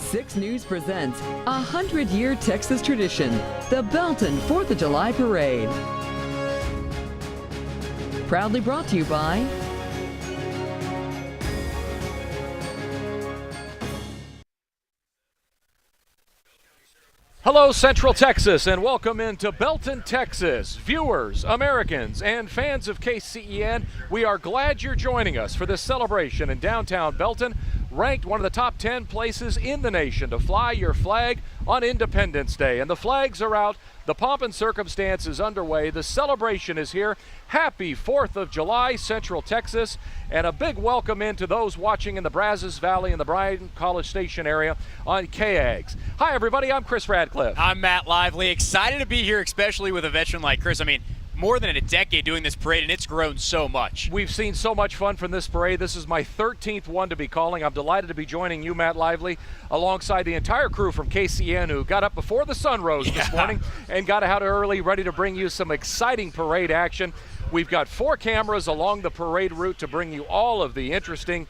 6 News presents 100-year Texas tradition, the Belton 4th of July Parade. Proudly brought to you by Hello, Central Texas, and welcome into Belton, Texas. Viewers, Americans, and fans of KCEN, we are glad you're joining us for this celebration in downtown Belton, ranked one of the top 10 places in the nation to fly your flag on Independence Day. And the flags are out, the pomp and circumstance is underway, the celebration is here. Happy 4th of July, Central Texas, and a big welcome in to those watching in the Brazos Valley and the Bryan College Station area on KAGS. Hi, everybody, I'm Chris Radcliffe. I'm Matt Lively. Excited to be here, especially with a veteran like Chris. I mean, more than a decade doing this parade, and it's grown so much. We've seen so much fun from this parade. This is my 13th one to be calling. I'm delighted to be joining you, Matt Lively, alongside the entire crew from KCN who got up before the sun rose this morning and got out early, ready to bring you some exciting parade action. We've got 4 cameras along the parade route to bring you all of the interesting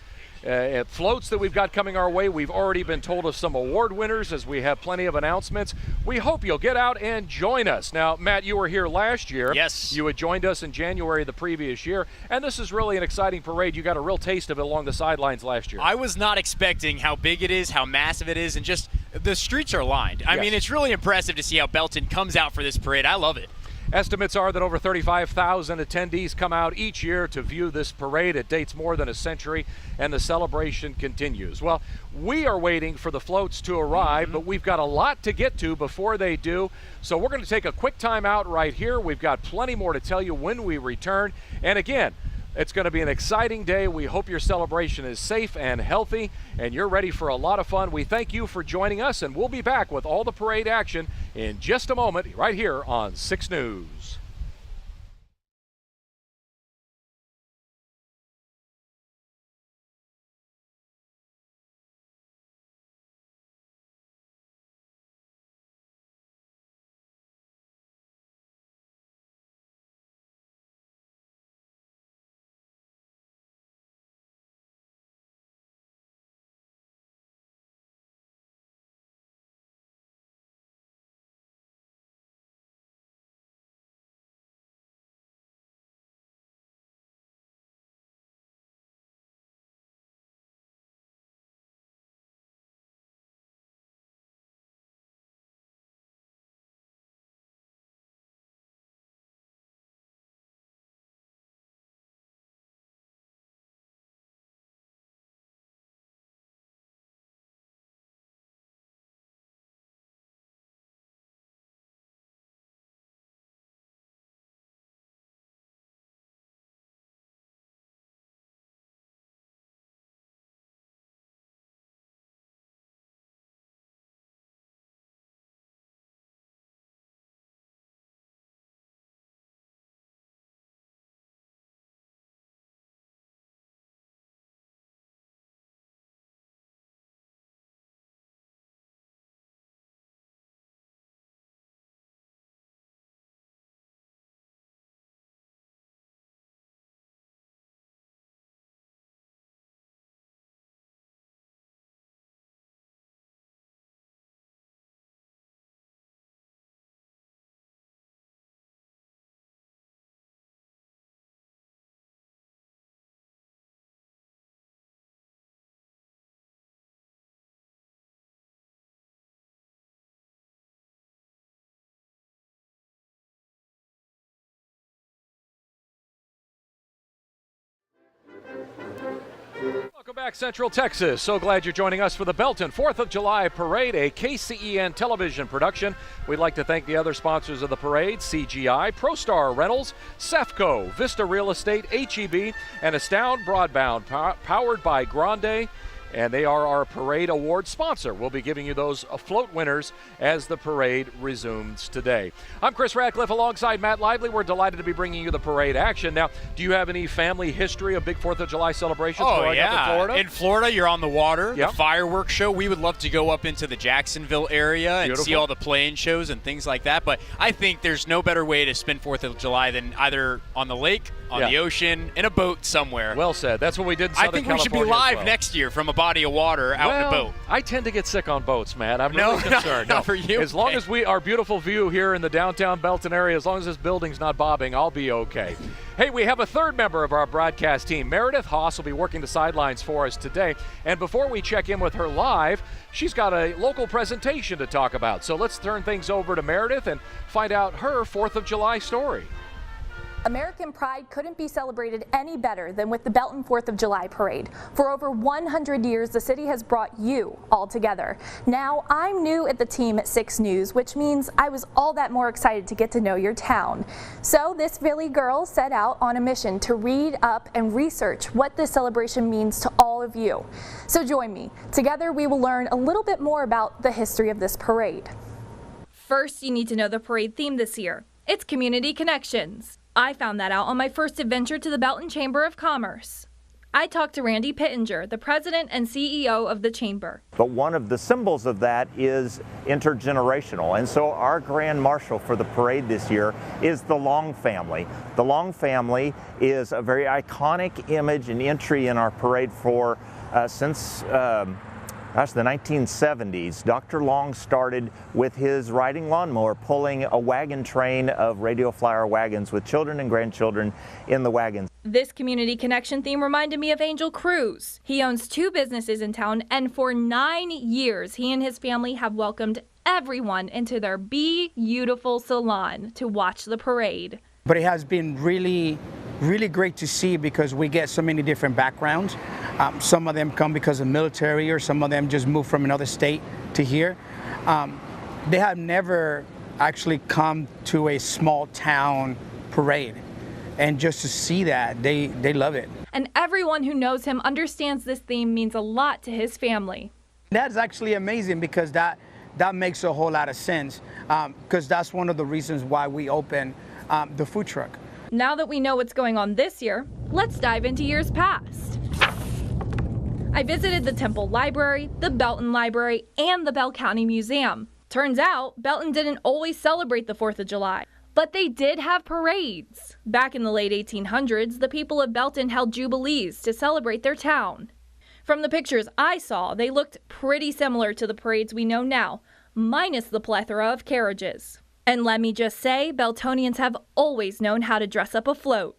floats that we've got coming our way. We've already been told of some award winners as we have plenty of announcements. We hope you'll get out and join us. Now, Matt, you were here last year. Yes. You had joined us in January the previous year, and this is really an exciting parade. You got a real taste of it along the sidelines last year. I was not expecting how big it is, how massive it is, and just the streets are lined. I mean, it's really impressive to see how Belton comes out for this parade. I love it. Estimates are that over 35,000 attendees come out each year to view this parade. It dates more than a century, and the celebration continues. Well, we are waiting for the floats to arrive, but we've got a lot to get to before they do. So we're going to take a quick time out right here. We've got plenty more to tell you when we return. And again, it's going to be an exciting day. We hope your celebration is safe and healthy, and you're ready for a lot of fun. We thank you for joining us, and we'll be back with all the parade action in just a moment right here on 6 News. Welcome back, Central Texas. So glad you're joining us for the Belton 4th of July Parade, a KCEN television production. We'd like to thank the other sponsors of the parade, CGI, ProStar Rentals, Sefco, Vista Real Estate, HEB, and Astound Broadband, powered by Grande. And they are our parade award sponsor. We'll be giving you those float winners as the parade resumes today. I'm Chris Radcliffe alongside Matt Lively. We're delighted to be bringing you the parade action. Now, do you have any family history of big 4th of July celebrations growing up in Florida? In Florida, you're on the water, Yep. the fireworks show. We would love to go up into the Jacksonville area and Beautiful. see all the plane shows and things like that. But I think there's no better way to spend 4th of July than either on the lake, on the ocean, in a boat somewhere. Well said. That's what we did in Southern I think we should be California as live well. next year from a body of water out in a boat. I tend to get sick on boats, man. I'm No, really concerned. not for you. As long as our beautiful view here in the downtown Belton area, as long as this building's not bobbing, I'll be okay. Hey, we have a third member of our broadcast team. Meredith Haas will be working the sidelines for us today. And before we check in with her live, she's got a local presentation to talk about. So let's turn things over to Meredith and find out her 4th of July story. American pride couldn't be celebrated any better than with the Belton 4th of July parade. For over 100 years, the city has brought you all together. Now, I'm new at the team at 6 News, which means I was all that more excited to get to know your town. So this Philly girl set out on a mission to read up and research what this celebration means to all of you. So join me. Together, we will learn a little bit more about the history of this parade. First, you need to know the parade theme this year. It's Community Connections. I found that out on my first adventure to the Belton Chamber of Commerce. I talked to Randy Pittenger, the president and CEO of the chamber. But one of the symbols of that is intergenerational. And so our grand marshal for the parade this year is the Long family. The Long family is a very iconic image and entry in our parade for since the 1970s. Dr. Long started with his riding lawnmower pulling a wagon train of radio flyer wagons with children and grandchildren in the wagons. This community connection theme reminded me of Angel Cruz. He owns 2 businesses in town, and for 9 years, he and his family have welcomed everyone into their beautiful salon to watch the parade. But it has been really great to see because we get so many different backgrounds. Some of them come because of military, or some of them just moved from another state to here. They have never actually come to a small town parade. And just to see that, they love it. And everyone who knows him understands this theme means a lot to his family. That's actually amazing because that makes a whole lot of sense, because that's one of the reasons why we open the food truck. Now that we know what's going on this year, let's dive into years past. I visited the Temple Library, the Belton Library, and the Bell County Museum. Turns out, Belton didn't always celebrate the 4th of July, but they did have parades. Back in the late 1800s, the people of Belton held jubilees to celebrate their town. From the pictures I saw, they looked pretty similar to the parades we know now, minus the plethora of carriages. And let me just say, Beltonians have always known how to dress up a float.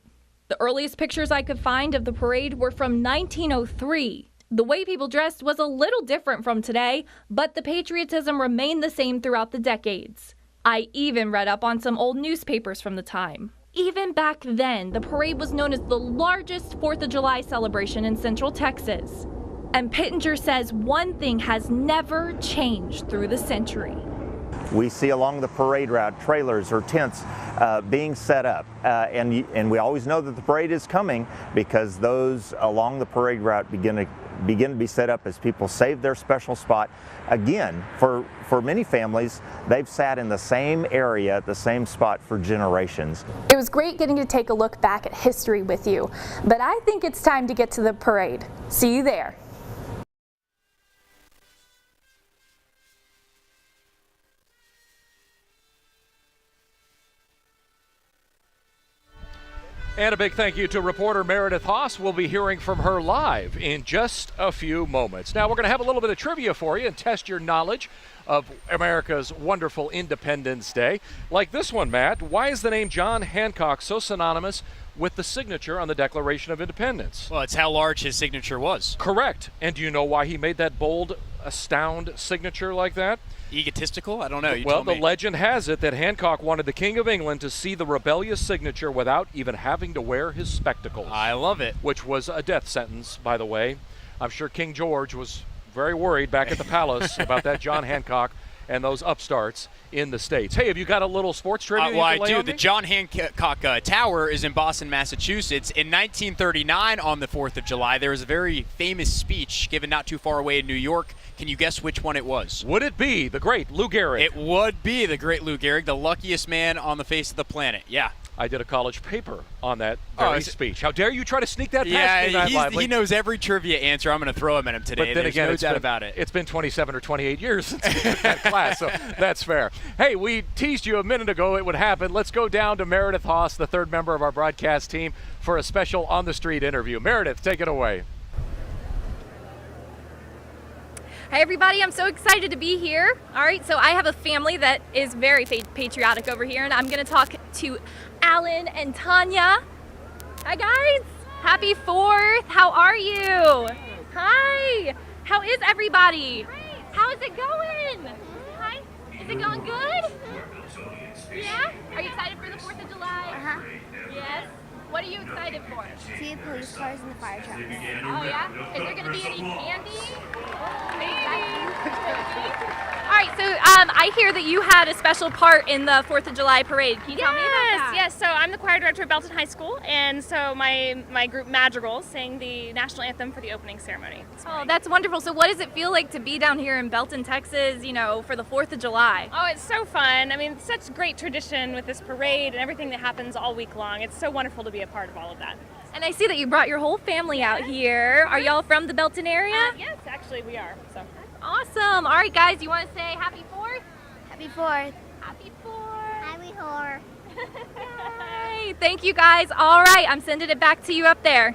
The earliest pictures I could find of the parade were from 1903. The way people dressed was a little different from today, but the patriotism remained the same throughout the decades. I even read up on some old newspapers from the time. Even back then, the parade was known as the largest 4th of July celebration in Central Texas. And Pittenger says one thing has never changed through the century. We see along the parade route trailers or tents being set up, and we always know that the parade is coming because those along the parade route begin to be set up as people save their special spot. Again, for many families, they've sat in the same area, the same spot for generations. It was great getting to take a look back at history with you, but I think it's time to get to the parade. See you there. And a big thank you to reporter Meredith Haas. We'll be hearing from her live in just a few moments. Now, we're going to have a little bit of trivia for you and test your knowledge of America's wonderful Independence Day. Like this one, Matt. Why is the name John Hancock so synonymous with the signature on the Declaration of Independence? Well, it's how large his signature was. Correct. And do you know why he made that bold, astound signature like that? Egotistical? I don't know. Well, the legend has it that Hancock wanted the King of England to see the rebellious signature without even having to wear his spectacles. I love it. Which was a death sentence, by the way. I'm sure King George was very worried back at the palace about that John Hancock and those upstarts in the States. Hey, have you got a little sports trivia? Well, I do. The John Hancock Tower is in Boston, Massachusetts. In 1939, on the 4th of July, there was a very famous speech given not too far away in New York. Can you guess which one it was? Would it be the great Lou Gehrig? It would be the great Lou Gehrig, the luckiest man on the face of the planet. Yeah. I did a college paper on that very speech. How dare you try to sneak that past me, Matt Lively? He knows every trivia answer. I'm going to throw him at him today. But then again, no doubt about it. It's been 27 or 28 years since we took that class, so that's fair. Hey, we teased you a minute ago it would happen. Let's go down to Meredith Haas, the third member of our broadcast team, for a special on-the-street interview. Meredith, take it away. Hi everybody, I'm so excited to be here. All right, so I have a family that is very patriotic over here, and I'm gonna talk to Alan and Tanya. Hi guys, happy 4th, how are you? Hi, how is everybody? How is it going? Hi, is it going good? Yeah? Are you excited for the 4th of July? Uh-huh. Yes? What are you excited for? See the police cars and the fire trucks. Oh yeah? Is there gonna be any candy? Are you excited? All right, so I hear that you had a special part in the 4th of July parade. Can you tell me about that? Yes, so I'm the choir director at Belton High School, and so my group Madrigals sang the national anthem for the opening ceremony. Oh, that's wonderful. So what does it feel like to be down here in Belton, Texas, for the 4th of July? Oh, it's so fun. I mean, it's such great tradition with this parade and everything that happens all week long. It's so wonderful to be a part of all of that. And I see that you brought your whole family out here. Are y'all from the Belton area? Yes, actually we are. So. Awesome. All right, guys, you want to say happy 4th? Happy 4th. Happy 4th. Happy 4th. Yay. Thank you, guys. All right, I'm sending it back to you up there.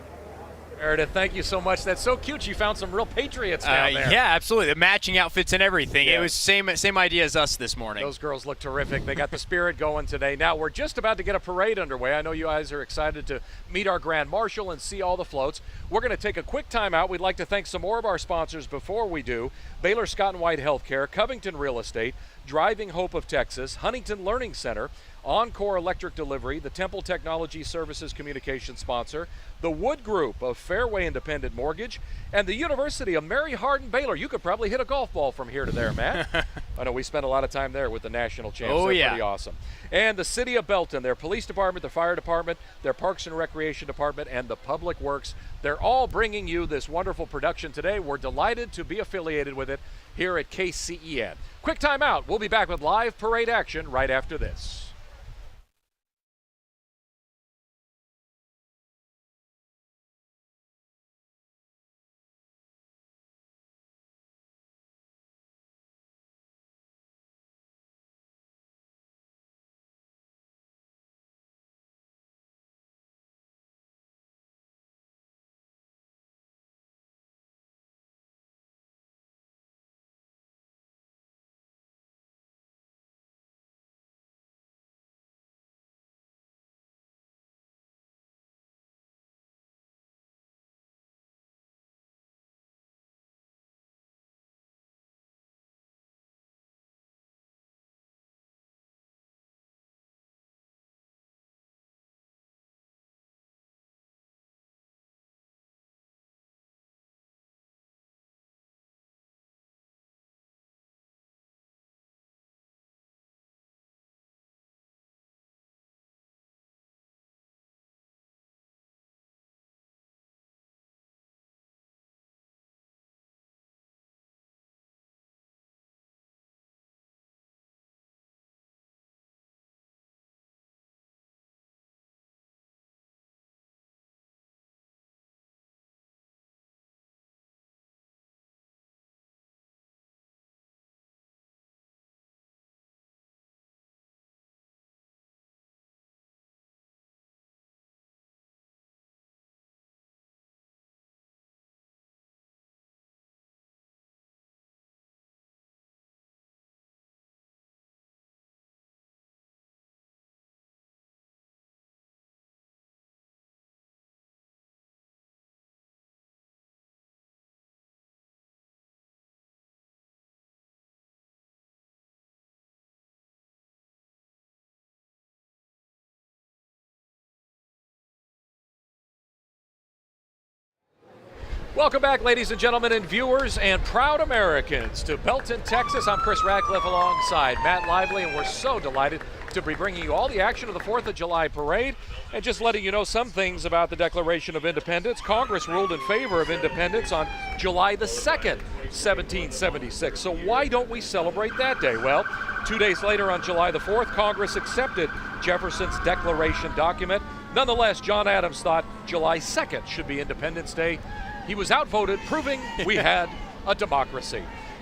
Meredith, thank you so much. That's so cute. You found some real patriots down there. Yeah, absolutely. The matching outfits and everything. Yeah. It was same idea as us this morning. Those girls look terrific. They got the spirit going today. Now, we're just about to get a parade underway. I know you guys are excited to meet our Grand Marshal and see all the floats. We're going to take a quick time out. We'd like to thank some more of our sponsors before we do. Baylor Scott & White Healthcare, Covington Real Estate, Driving Hope of Texas, Huntington Learning Center, Encore Electric Delivery, the Temple Technology Services communication sponsor, the Wood Group of Fairway Independent Mortgage, and the University of Mary Hardin Baylor. You could probably hit a golf ball from here to there, Matt. I know we spent a lot of time there with the national champs. Oh, They're yeah. pretty awesome. And the City of Belton, their police department, their fire department, their Parks and Recreation department, and the Public Works. They're all bringing you this wonderful production today. We're delighted to be affiliated with it here at KCEN. Quick time out. We'll be back with live parade action right after this. Welcome back, ladies and gentlemen, and viewers and proud Americans, to Belton, Texas. I'm Chris Radcliffe alongside Matt Lively, and we're so delighted to be bringing you all the action of the 4th of July parade and just letting you know some things about the Declaration of Independence. Congress ruled in favor of independence on July the 2nd, 1776. So why don't we celebrate that day? Well, 2 days later on July the 4th, Congress accepted Jefferson's Declaration document. Nonetheless, John Adams thought July 2nd should be Independence Day. He was outvoted, proving we had a democracy.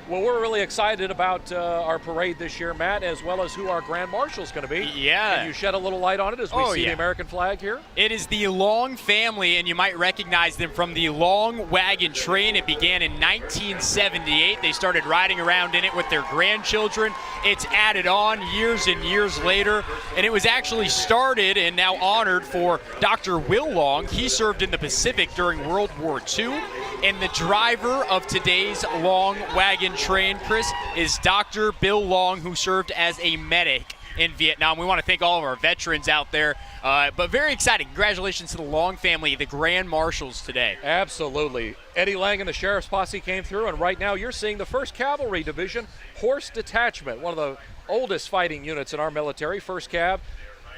Well, we're really excited about our parade this year, Matt, as well as who our Grand Marshal's going to be. Yeah. Can you shed a little light on it as we see the American flag here? It is the Long family, and you might recognize them from the Long Wagon Train. It began in 1978. They started riding around in it with their grandchildren. It's added on years and years later, and it was actually started and now honored for Dr. Will Long. He served in the Pacific during World War II, and the driver of today's Long Wagon Train, Chris, is Dr. Bill Long, who served as a medic in Vietnam. We want to thank all of our veterans out there, but very exciting. Congratulations to the Long family, the Grand Marshals today. Absolutely. Eddie Lang and the Sheriff's Posse came through, and right now you're seeing the 1st Cavalry Division Horse Detachment, one of the oldest fighting units in our military. 1st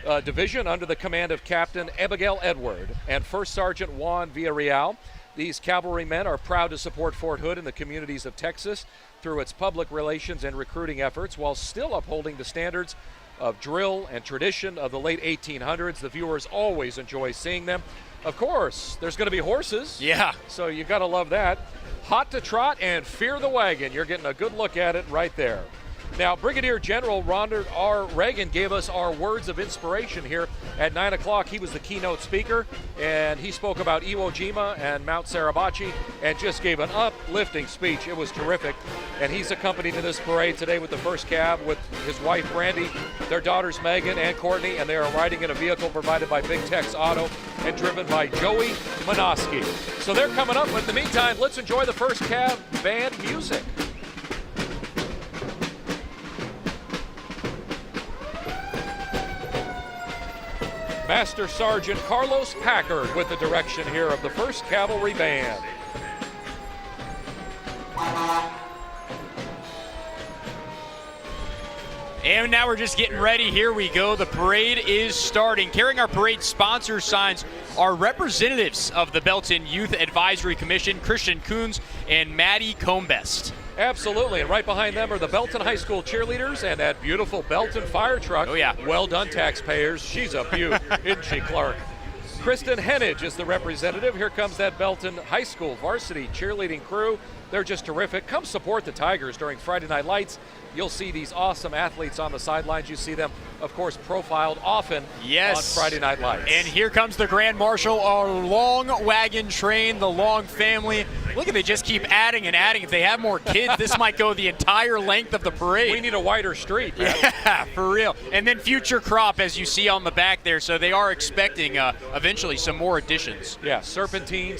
Cav Division under the command of Captain Abigail Edward and 1st Sergeant Juan Villarreal. These cavalrymen are proud to support Fort Hood and the communities of Texas through its public relations and recruiting efforts while still upholding the standards of drill and tradition of the late 1800s. The viewers always enjoy seeing them. Of course, there's going to be horses. Yeah. So you've got to love that. Hot to trot and fear the wagon. You're getting a good look at it right there. Now, Brigadier General Ronald R. Reagan gave us our words of inspiration here at 9 o'clock. He was the keynote speaker, and he spoke about Iwo Jima and Mount Suribachi and just gave an uplifting speech. It was terrific. And he's accompanied in this parade today with the 1st Cav with his wife, Brandy, their daughters, Megan and Courtney, and they are riding in a vehicle provided by Big Tex Auto and driven by Joey Manoski. So they're coming up. But in the meantime, let's enjoy the 1st Cav band music. Master Sergeant Carlos Packard with the direction here of the 1st Cavalry Band. And now we're just getting ready. Here we go. The parade is starting. Carrying our parade sponsor signs are representatives of the Belton Youth Advisory Commission, Christian Coons and Maddie Combest. Absolutely, and right behind them are the Belton High School cheerleaders and that beautiful Belton fire truck. Oh, yeah. Well done, taxpayers. She's a beaut, isn't she, Clark? Kristen Henage is the representative. Here comes that Belton High School varsity cheerleading crew. They're just terrific. Come support the Tigers during Friday Night Lights. You'll see these awesome athletes on the sidelines. You see them, of course, profiled often on Friday Night Lights. And here comes the Grand Marshal, our Long Wagon Train, the Long family. Look at, they just keep adding and adding. If they have more kids, this might go the entire length of the parade. We need a wider street, man. Yeah, for real. And then future crop, as you see on the back there. So they are expecting eventually some more additions. Yeah, serpentine,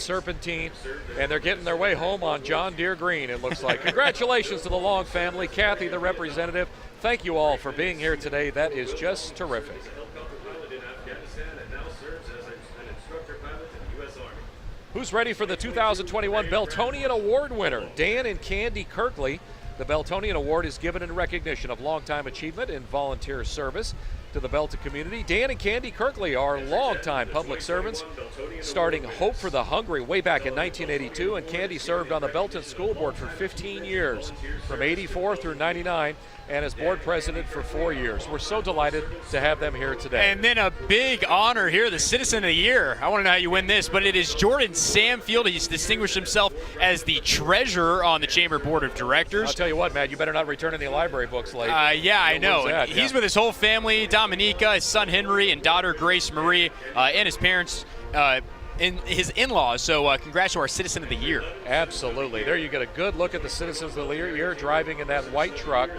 and they're getting their way home on John Deere Green, it looks like. Congratulations to the Long family. Kathy, the representative, thank you all for being here today. That is just terrific. Who's ready for the 2021 Beltonian Award winner? Dan and Candy Kirkley. The Beltonian Award is given in recognition of longtime achievement in volunteer service to the Belton community. Dan and Candy Kirkley are longtime public servants, starting Hope for the Hungry way back in 1982, and Candy served on the Belton School Board for 15 years, from 84 through 99, and as board president for 4 years. We're so delighted to have them here today. And then a big honor here, the Citizen of the Year. I want to know how you win this, but it is Jordan Samfield. He's distinguished himself as the treasurer on the Chamber Board of Directors. I'll tell you what, Matt, you better not return any library books late. Yeah, I know. That, He's with his whole family, Dominica, his son Henry, and daughter Grace Marie, and his parents, and his in-laws. So congrats to our Citizen of the Year. Absolutely. There you get a good look at the Citizens of the Year driving in that white truck.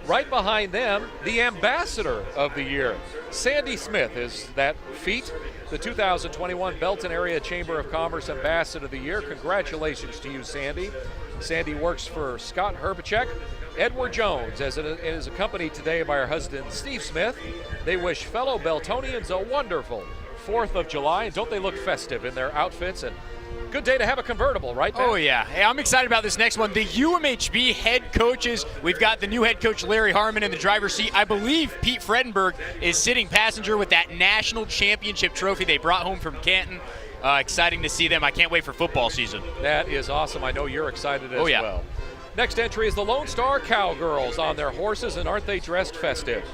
Right behind them, the Ambassador of the Year. Sandy Smith is that feat, the 2021 Belton Area Chamber of Commerce Ambassador of the Year. Congratulations to you, Sandy. Sandy works for Scott Herbachek. Edward Jones is accompanied today by her husband, Steve Smith. They wish fellow Beltonians a wonderful 4th of July. And don't they look festive in their outfits? And good day to have a convertible, right, Matt? Oh, yeah. Hey, I'm excited about this next one. The UMHB head coaches. We've got the new head coach, Larry Harmon, in the driver's seat. I believe Pete Fredenberg is sitting passenger with that national championship trophy they brought home from Canton. Exciting to see them. I can't wait for football season. That is awesome. I know you're excited as well. Next entry is the Lone Star Cowgirls on their horses, and aren't they dressed festive?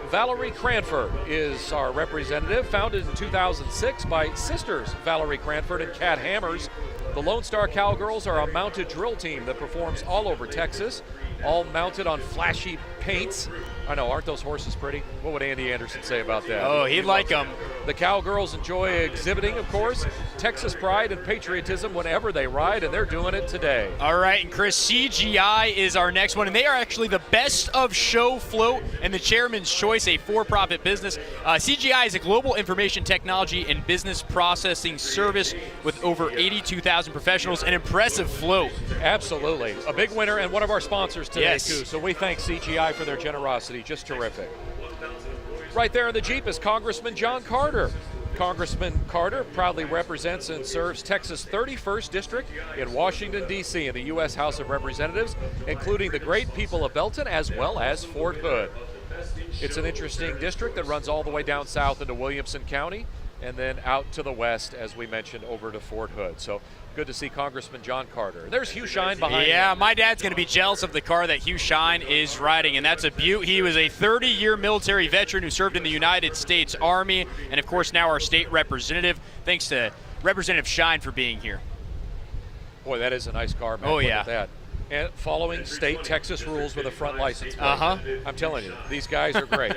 Valerie Cranford is our representative, founded in 2006 by sisters Valerie Cranford and Kat Hammers. The Lone Star Cowgirls are a mounted drill team that performs all over Texas, all mounted on flashy paints. I know, aren't those horses pretty? What would Andy Anderson say about that? Oh, he'd like them. The Cowgirls enjoy exhibiting, of course, Texas pride and patriotism whenever they ride, and they're doing it today. All right, and Chris, CGI is our next one, and they are actually the best of show float and the Chairman's Choice, a for-profit business. CGI is a global information technology and business processing service with over 82,000 professionals, an impressive float. Absolutely. A big winner and one of our sponsors today, Yes. too. So we thank CGI for their generosity. Just terrific. Right there in the Jeep is Congressman John Carter. Congressman Carter proudly represents and serves Texas' 31st District in Washington, D.C. in the U.S. House of Representatives, including the great people of Belton as well as Fort Hood. It's an interesting district that runs all the way down south into Williamson County and then out to the west, as we mentioned, over to Fort Hood. So good to see Congressman John Carter. There's Hugh Shine behind Yeah, him. my dad's going to be jealous of the car that Hugh Shine is riding, and that's a beaut. He was a 30-year military veteran who served in the United States Army, and of course now our state representative. Thanks to Representative Shine for being here. Boy, that is a nice car, man. Oh, Look yeah. at that. And following state Texas rules with a front license plate. Uh-huh. I'm telling you, these guys are great.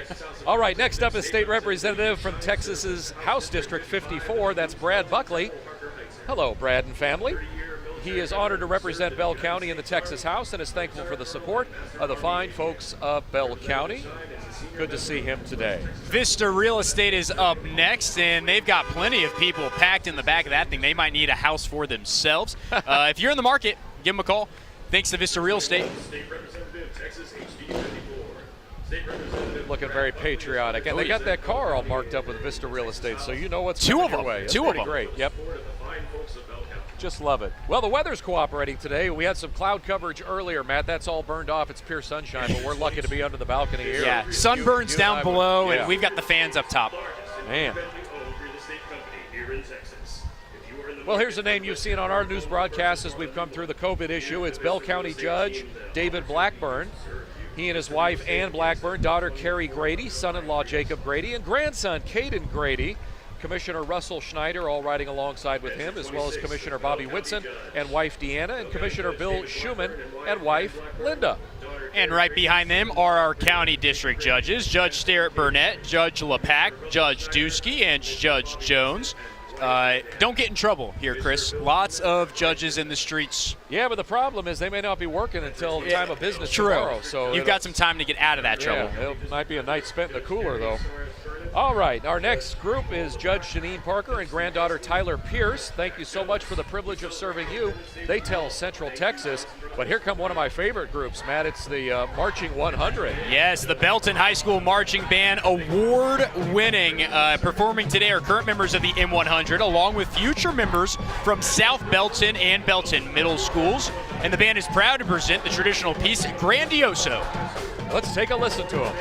All right, next up is State Representative from Texas's House District 54. That's Brad Buckley. Hello, Brad and family. He is honored to represent Bell County in the Texas House and is thankful for the support of the fine folks of Bell County. Good to see him today. Vista Real Estate is up next, and they've got plenty of people packed in the back of that thing. They might need a house for themselves. If you're in the market, give them a call. Thanks to Vista Real Estate. Looking very patriotic. And they got that car all marked up with Vista Real Estate, so you know what's Two coming of your them. way. That's Two of pretty them. Great. Yep. Just love it. Well, the weather's cooperating today. We had some cloud coverage earlier, Matt. That's all burned off. It's pure sunshine, but we're lucky to be under the balcony here. Yeah, sunburns down below, yeah. and we've got the fans up top. Man. Well, here's a name you've seen on our news broadcast as we've come through the COVID issue. It's Bell County Judge David Blackburn. He and his wife, Ann Blackburn, daughter Carrie Grady, son-in-law Jacob Grady, and grandson Caden Grady. Commissioner Russell Schneider all riding alongside with him, as well as Commissioner Bobby Whitson and wife Deanna, and Commissioner Bill Schuman and wife Linda. And right behind them are our county district judges, Judge Starrett Burnett, Judge LePack, Judge Dusky, and Judge Jones. Don't get in trouble here, Chris. Lots of judges in the streets. Yeah, but the problem is they may not be working until the time of business tomorrow. So you've got some time to get out of that trouble. Yeah, it might be a night spent in the cooler, though. All right, our next group is Judge Janine Parker and granddaughter Tyler Pierce. Thank you so much for the privilege of serving you. They tell Central Texas. But here come one of my favorite groups, Matt. It's the Marching 100. Yes, the Belton High School Marching Band, award-winning. Performing today are current members of the M100, along with future members from South Belton and Belton Middle Schools. And the band is proud to present the traditional piece, Grandioso. Let's take a listen to them.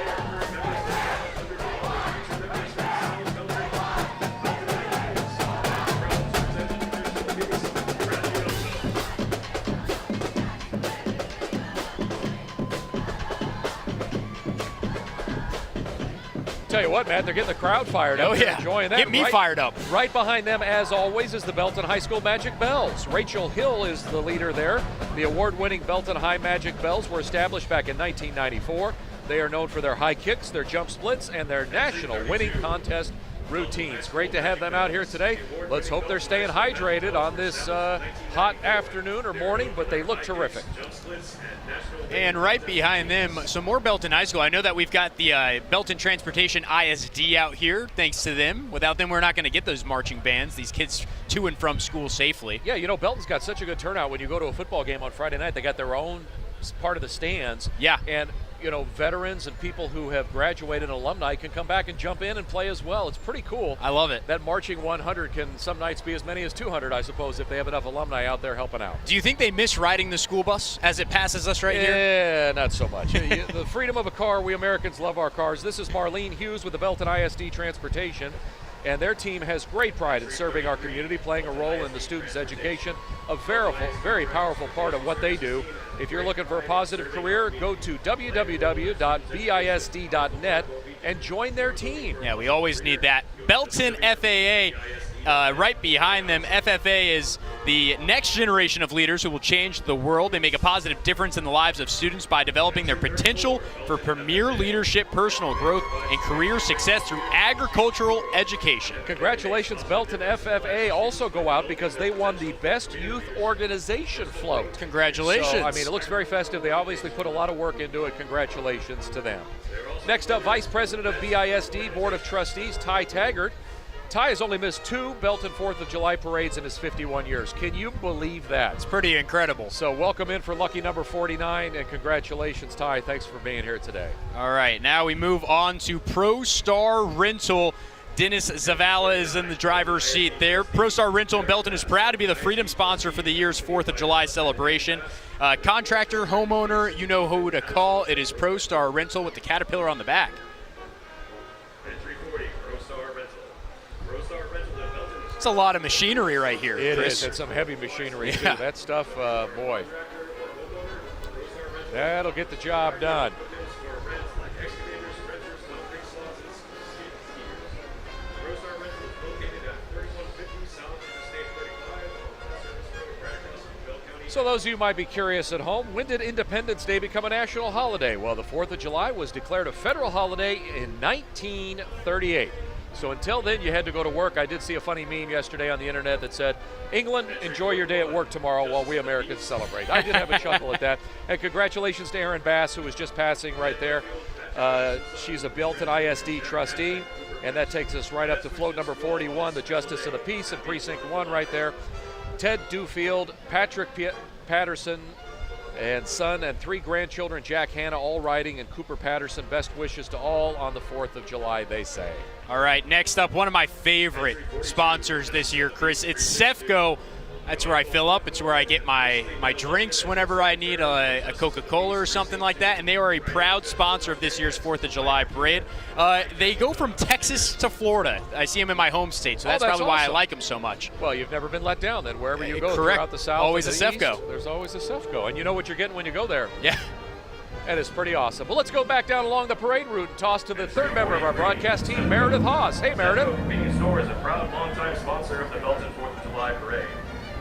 Tell you what, Matt, they're getting the crowd fired up. Oh, They're yeah. enjoying that. Get me fired up. Right behind them, as always, is the Belton High School Magic Bells. Rachel Hill is the leader there. The award-winning Belton High Magic Bells were established back in 1994. They are known for their high kicks, their jump splits, and their national winning contest routines. Great to have them out here today. Let's hope they're staying hydrated on this hot afternoon or morning, but they look terrific. And right behind them, some more Belton High School. I know that we've got the Belton Transportation ISD out here, thanks to them. Without them, we're not going to get those marching bands, these kids to and from school safely. Yeah, you know, Belton's got such a good turnout. When you go to a football game on Friday night, they got their own part of the stands. Yeah. And you know, veterans and people who have graduated, alumni, can come back and jump in and play as well. It's pretty cool. I love it. That Marching 100 can some nights be as many as 200, I suppose, if they have enough alumni out there helping out. Do you think they miss riding the school bus as it passes us right here? Yeah, not so much. The freedom of a car, we Americans love our cars. This is Marlene Hughes with the Belton ISD Transportation, and their team has great pride in serving our community, playing a role in the students' education, a very powerful part of what they do. If you're looking for a positive career, go to www.bisd.net and join their team. Yeah, we always need that. Belton FAA, Right behind them, FFA is the next generation of leaders who will change the world. They make a positive difference in the lives of students by developing their potential for premier leadership, personal growth, and career success through agricultural education. Congratulations, Belton FFA also go out because they won the Best Youth Organization Float. Congratulations. So, I mean, it looks very festive. They obviously put a lot of work into it. Congratulations to them. Next up, Vice President of BISD Board of Trustees, Ty Taggart. Ty has only missed 2 Belton 4th of July parades in his 51 years. Can you believe that? It's pretty incredible. So welcome in for lucky number 49, and congratulations, Ty. Thanks for being here today. All right, now we move on to Pro Star Rental. Dennis Zavala is in the driver's seat there. Pro Star Rental in Belton is proud to be the freedom sponsor for the year's 4th of July celebration. Contractor, homeowner, you know who to call. It is Pro Star Rental with the Caterpillar on the back. It's a lot of machinery right here, It Chris. is. It's some heavy machinery, too. That stuff, boy, that'll get the job done. So those of you who might be curious at home, when did Independence Day become a national holiday? Well, the 4th of July was declared a federal holiday in 1938. So until then, you had to go to work. I did see a funny meme yesterday on the internet that said, England, enjoy your day at work tomorrow while we Americans celebrate. I did have a chuckle at that. And congratulations to Erin Bass, who was just passing right there. She's a Belton ISD trustee, and that takes us right up to float number 41, the Justice of the Peace in Precinct 1 right there. Ted Dewfield, Patrick Patterson, and son and 3 grandchildren, Jack Hanna, all riding, and Cooper Patterson. Best wishes to all on the 4th of July, they say. All right, next up, one of my favorite sponsors this year, Chris. It's Sefco. That's where I fill up. It's where I get my drinks whenever I need a Coca-Cola or something like that. And they are a proud sponsor of this year's 4th of July parade. They go from Texas to Florida. I see them in my home state, so that's probably why I like them so much. Well, you've never been let down then. Wherever you go Correct. Throughout the South, always a Sefco. East, there's always a Sefco. And you know what you're getting when you go there. Yeah. And it's pretty awesome. Well, let's go back down along the parade route and toss to the 3rd member of our broadcast team, Meredith Haas. Hey, Meredith. Convenience Store is a proud longtime sponsor of the Belton 4th of July parade.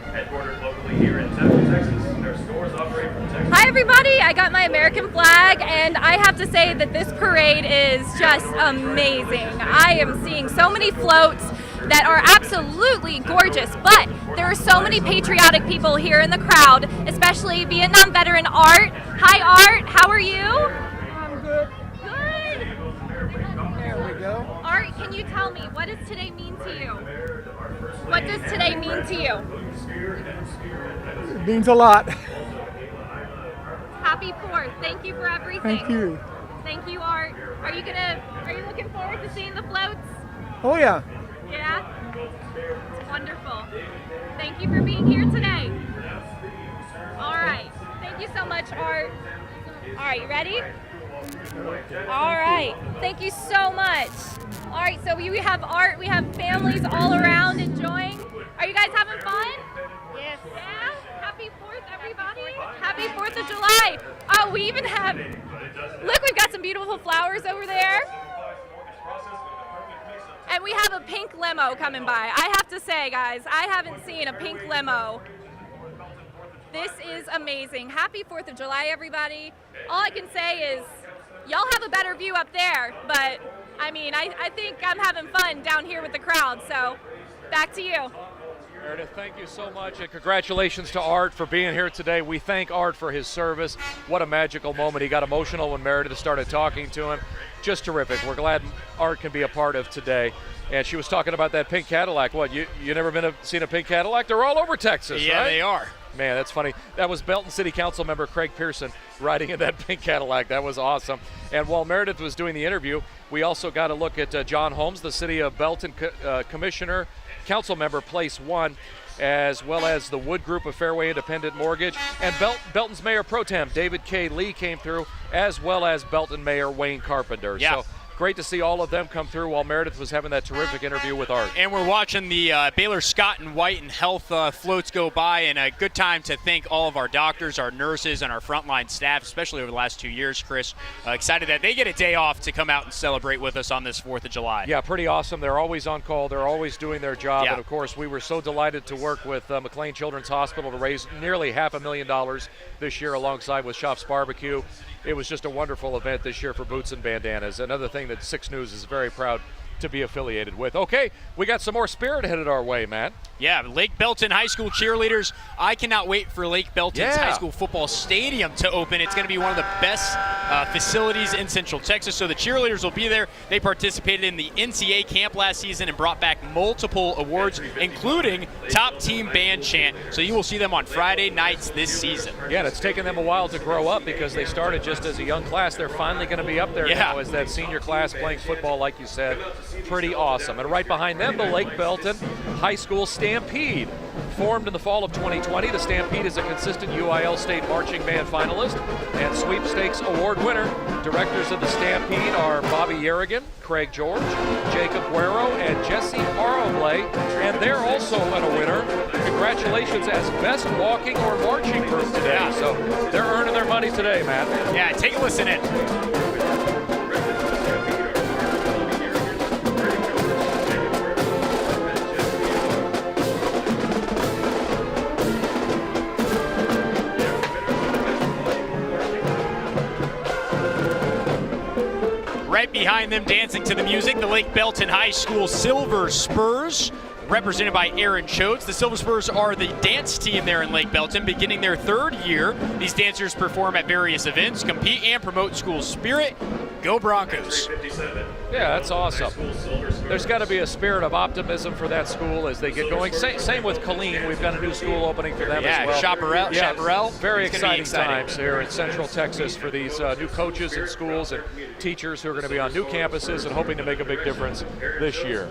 Headquartered locally here in Temple, Texas, their stores operate from Texas. Hi everybody, I got my American flag and I have to say that this parade is just amazing. I am seeing so many floats that are absolutely gorgeous, but there are so many patriotic people here in the crowd, especially Vietnam veteran Art. Hi Art, how are you? I'm good. Good. There we go. Art, can you tell me, what does today mean to you? What does today mean to you? It means a lot. Happy 4th. Thank you for everything. Thank you. Thank you, Art. Are you looking forward to seeing the floats? Oh yeah. Yeah? It's wonderful. Thank you for being here today. All right. Thank you so much, Art. All right, you ready? All right. Thank you so much. All right, so we have Art, we have families all around enjoying. Are you guys having fun? Yes. Yeah? Happy 4th, everybody. Happy 4th of July. Oh, we even have, look, we've got some beautiful flowers over there. And we have a pink limo coming by. I have to say, guys, I haven't seen a pink limo. This is amazing. Happy 4th of July, everybody. All I can say is, y'all have a better view up there, but I mean, I think I'm having fun down here with the crowd, so back to you. Meredith, thank you so much, and congratulations to Art for being here today. We thank Art for his service. What a magical moment. He got emotional when Meredith started talking to him. Just terrific. We're glad Art can be a part of today. And she was talking about that pink Cadillac. What, you never seen a pink Cadillac? They're all over Texas, Yeah, right? they are. Man, that's funny. That was Belton City Council member Craig Pearson riding in that pink Cadillac. That was awesome. And while Meredith was doing the interview, we also got a look at John Holmes, the City of Belton Commissioner, Council member, Place 1, as well as the Wood Group of Fairway Independent Mortgage. And Belton's Mayor Pro Tem, David K. Lee, came through, as well as Belton Mayor Wayne Carpenter. Yeah. So great to see all of them come through while Meredith was having that terrific interview with Art. And we're watching the Baylor Scott and White and Health floats go by, and a good time to thank all of our doctors, our nurses, and our frontline staff, especially over the last 2 years, Chris. Excited that they get a day off to come out and celebrate with us on this 4th of July. Yeah, pretty awesome. They're always on call. They're always doing their job. Yeah. And, of course, we were so delighted to work with McLean Children's Hospital to raise nearly $500,000 this year alongside with Shop's Barbecue. It was just a wonderful event this year for Boots and Bandanas. Another thing that 6 News is very proud to be affiliated with. Okay, we got some more Spirit headed our way, Matt. Yeah, Lake Belton High School cheerleaders. I cannot wait for Lake Belton's Yeah. high school football stadium to open. It's going to be one of the best facilities in Central Texas. So the cheerleaders will be there. They participated in the NCA camp last season and brought back multiple awards, including top team band chant. So you will see them on Friday nights this season. Yeah, and it's taken them a while to grow up because they started just as a young class. They're finally going to be up there now as that senior class playing football, like you said. Pretty awesome. And right behind them, the Lake Belton High School Stampede. Formed in the fall of 2020, the Stampede is a consistent UIL State Marching Band finalist and Sweepstakes Award winner. Directors of the Stampede are Bobby Yerrigan, Craig George, Jacob Guerrero, and Jesse Aroblay, and they're also a winner. Congratulations as Best Walking or Marching Group today. Yeah. So they're earning their money today, Matt. Yeah, take a listen in. Right behind them, dancing to the music, the Lake Belton High School Silver Spurs, represented by Aaron Choates. The Silver Spurs are the dance team there in Lake Belton, beginning their 3rd year. These dancers perform at various events, compete and promote school spirit. Go Broncos. Yeah, that's awesome. There's got to be a spirit of optimism for that school as they get going. Same with Colleen. We've got a new school opening for them as well. Chaparral. Very exciting times here in Central Texas for these new coaches and schools and teachers who are going to be on new campuses and hoping to make a big difference this year.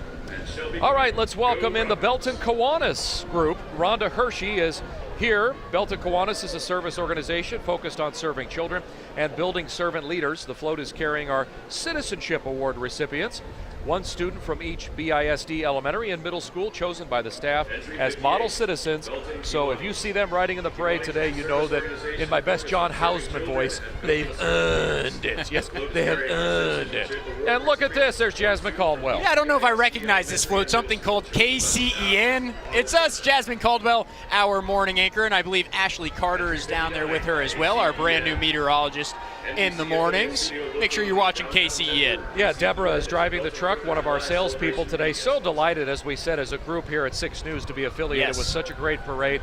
All right, let's welcome in the Belton Kiwanis group. Rhonda Hershey is here. Belton Kiwanis is a service organization focused on serving children and building servant leaders. The float is carrying our Citizenship Award recipients. One student from each BISD elementary and middle school chosen by the staff as model citizens. So if you see them riding in the parade today, you know that in my best John Houseman voice, they've earned it. Yes, they have earned it. And look at this, there's Jasmine Caldwell. Yeah, I don't know if I recognize this float, something called KCEN. It's us, Jasmine Caldwell, our morning anchor, and I believe Ashley Carter is down there with her as well, our brand new meteorologist in the mornings. Make sure you're watching KCEN. Yeah, Deborah is driving the truck, one of our salespeople today. So delighted, as we said, as a group here at 6 News to be affiliated with such a great parade.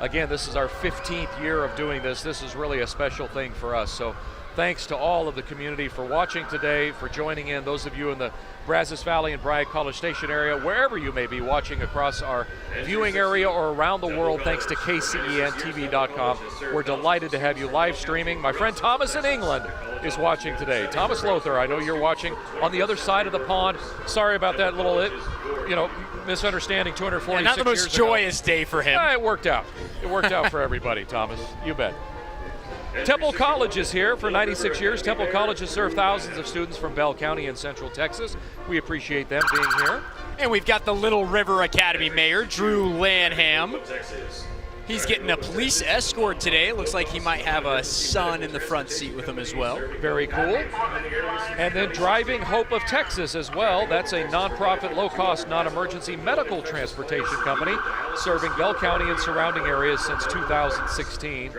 Again, this is our 15th year of doing this. This is really a special thing for us. So thanks to all of the community for watching today, for joining in. Those of you in the Brazos Valley and Bragg College Station area, wherever you may be watching across our viewing area or around the world, thanks to KCENTV.com. We're delighted to have you live streaming. My friend Thomas in England is watching today. Thomas Lothar, I know you're watching on the other side of the pond. Sorry about that little, misunderstanding 246 years ago. Not the most joyous day for him. It worked out. It worked out for everybody, Thomas. You bet. Temple College is here for 96 years. Temple College has served thousands of students from Bell County in Central Texas. We appreciate them being here. And we've got the Little River Academy mayor, Drew Lanham. He's getting a police escort today. Looks like he might have a son in the front seat with him as well. Very cool. And then Driving Hope of Texas as well. That's a nonprofit, low-cost, non-emergency medical transportation company serving Bell County and surrounding areas since 2016.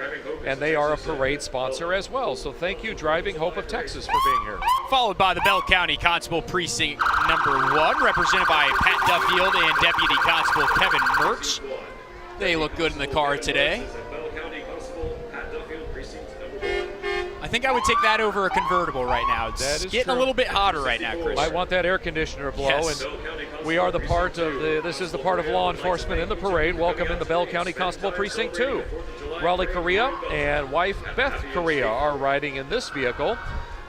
And they are a parade sponsor as well. So thank you, Driving Hope of Texas, for being here. Followed by the Bell County Constable Precinct number 1, represented by Pat Duffield and Deputy Constable Kevin Mertz. They look good in the car today. I think I would take that over a convertible right now. It's getting a little bit hotter right now, Chris. I want that air conditioner to blow. Yes. And we are the part of this is the part of law enforcement in the parade. Welcome in the Bell County Constable Precinct 2. Raleigh Correa and wife Beth Correa are riding in this vehicle.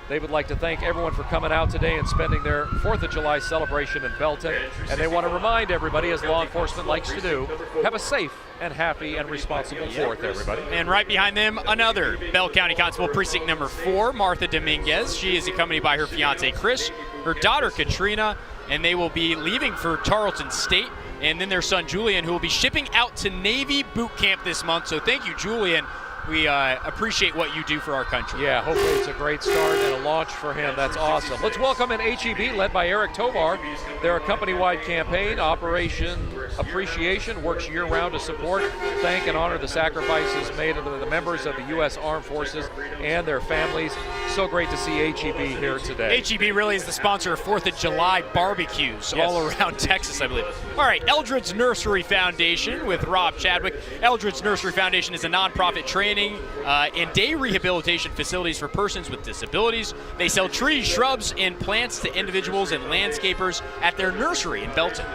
They would like to thank everyone for coming out today and spending their 4th of July celebration in Belton. And they want to remind everybody, as law enforcement likes to do, have a safe and happy and responsible 4th, everybody. And right behind them, another Bell County Constable, precinct number 4, Martha Dominguez. She is accompanied by her fiance, Chris, her daughter, Katrina, and they will be leaving for Tarleton State. And then their son, Julian, who will be shipping out to Navy boot camp this month. So thank you, Julian. We appreciate what you do for our country. Yeah, hopefully it's a great start and a launch for him. That's awesome. Let's welcome in HEB, led by Eric Tovar. Their company-wide campaign, Operation Appreciation, works year-round to support, thank, and honor the sacrifices made of the members of the U.S. Armed Forces and their families. So great to see HEB here today. HEB really is the sponsor of 4th of July barbecues all around Texas, I believe. All right, Eldridge Nursery Foundation with Rob Chadwick. Eldridge Nursery Foundation is a nonprofit training and day rehabilitation facilities for persons with disabilities. They sell trees, shrubs, and plants to individuals and landscapers at their nursery in Belton.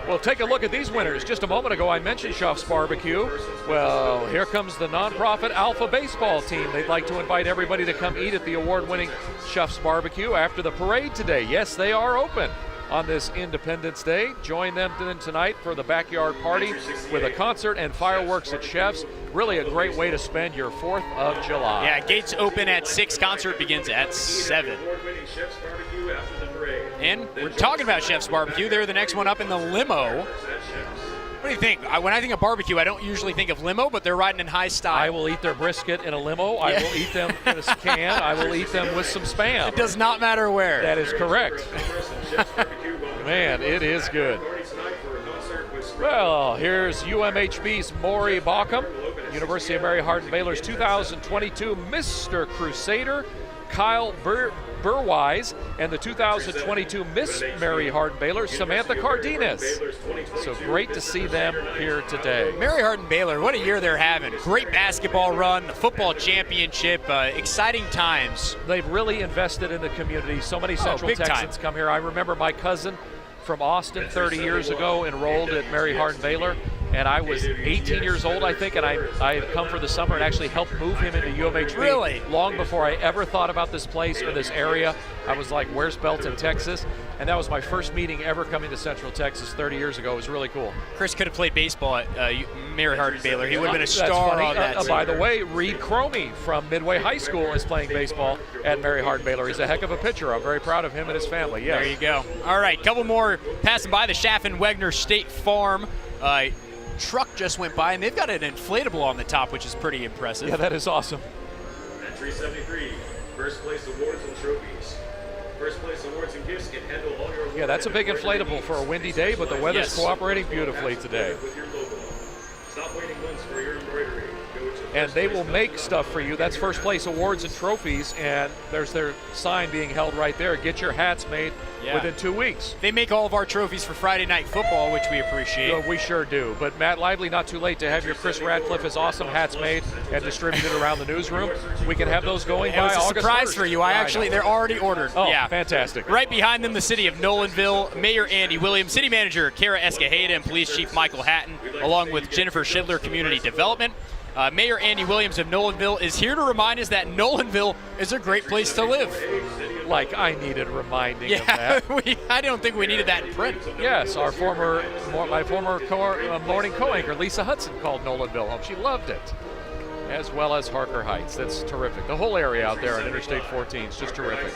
Well, take a look at these winners. Just a moment ago, I mentioned Schuff's Barbecue. Well, here comes the nonprofit Alpha Baseball team. They'd like to invite everybody to come eat at the award-winning Schuff's Barbecue after the parade today. Yes, they are open on this Independence Day. Join them then tonight for the backyard party with a concert and fireworks at Chef's. Really a great way to spend your 4th of July. Yeah, gates open at 6, concert begins at 7. And we're talking about Chef's Barbecue. They're the next one up in the limo. What do you think? When I think of barbecue, I don't usually think of limo, but they're riding in high style. I will eat their brisket in a limo. I will eat them in a can. I will eat them with some Spam. It does not matter where. That is correct. Man, it is good. Well, here's UMHB's Maury Bauckham, University of Mary Hardin Baylor's 2022 Mr. Crusader, Kyle Burwise, and the 2022 Miss Mary Hardin Baylor, Samantha Cardenas. So great to see them here today. Mary Hardin Baylor, what a year they're having. Great basketball run, the football championship, exciting times. They've really invested in the community. So many Central Texans come here. I remember my cousin from Austin 30 years ago enrolled at Mary Hardin Baylor, and I was 18 years old, I think, and I had come for the summer and actually helped move him into UMHB. Really? Long before I ever thought about this place or this area. I was like, where's Belton, Texas? And that was my first meeting ever coming to Central Texas 30 years ago. It was really cool. Chris could have played baseball at Mary Hardin Baylor. He would have been a star on that team. By the way, Reed Cromie from Midway High School is playing baseball at Mary Hardin Baylor. He's a heck of a pitcher. I'm very proud of him and his family. Yes. There you go. All right, couple more passing by the Schaffen-Wegner State Farm. Truck just went by, and they've got an inflatable on the top, which is pretty impressive. Yeah, that is awesome. Entry 73, first place awards and trophies. First place awards and gifts can handle all your awards. Yeah, that's a big inflatable for a windy day, but the weather's cooperating beautifully today. Stop waiting months for your embroidery. And they will make stuff for you. That's first place awards and trophies, and there's their sign being held right there. Get your hats made within 2 weeks. They make all of our trophies for Friday Night Football, which we appreciate. Yeah, we sure do. But Matt Lively, not too late to have your Chris Radcliffe's awesome hats made and distributed around the newsroom. We can have those going by August 1st. It was a surprise for you. They're already ordered. Oh, yeah, fantastic. Right behind them, the city of Nolanville, Mayor Andy Williams, City Manager Kara Escajeda, and Police Chief Michael Hatton, along with Jennifer Schindler, Community Development. Mayor Andy Williams of Nolanville is here to remind us that Nolanville is a great place to live. Like I needed reminding of that. I don't think we needed that in print. Yes, my former morning co-anchor Lisa Hudson called Nolanville home. She loved it, as well as Harker Heights. That's terrific. The whole area out there on Interstate 14 is just terrific.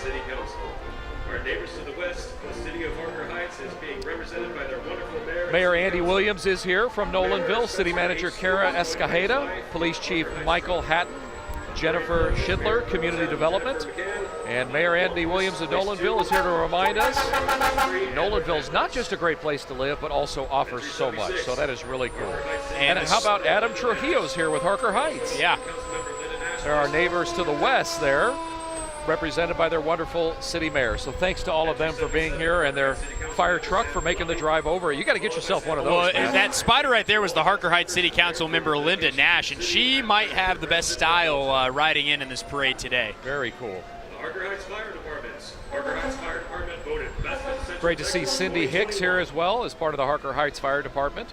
Our neighbors to the west, the city of Harker Heights, is being represented by their wonderful mayor. Mayor Andy Williams is here from Nolanville. City Manager Kara Escajeda, Police Chief Michael Hatton, Jennifer Schindler, Community Development, and Mayor Andy Williams of Nolanville is here to remind us Nolanville's not just a great place to live, but also offers so much. So that is really cool. And how about Adam Trujillo's here with Harker Heights? Yeah. There are neighbors to the west there, represented by their wonderful city mayor. So thanks to all of them for being here and their fire truck for making the drive over. You got to get yourself one of those. Well, that spider right there was the Harker Heights City Council member Linda Nash, and she might have the best style riding in this parade today. Very cool. The Harker Heights Fire Department. Harker Heights Fire Department voted best in Central. Great to see Cindy Hicks here as well as part of the Harker Heights Fire Department.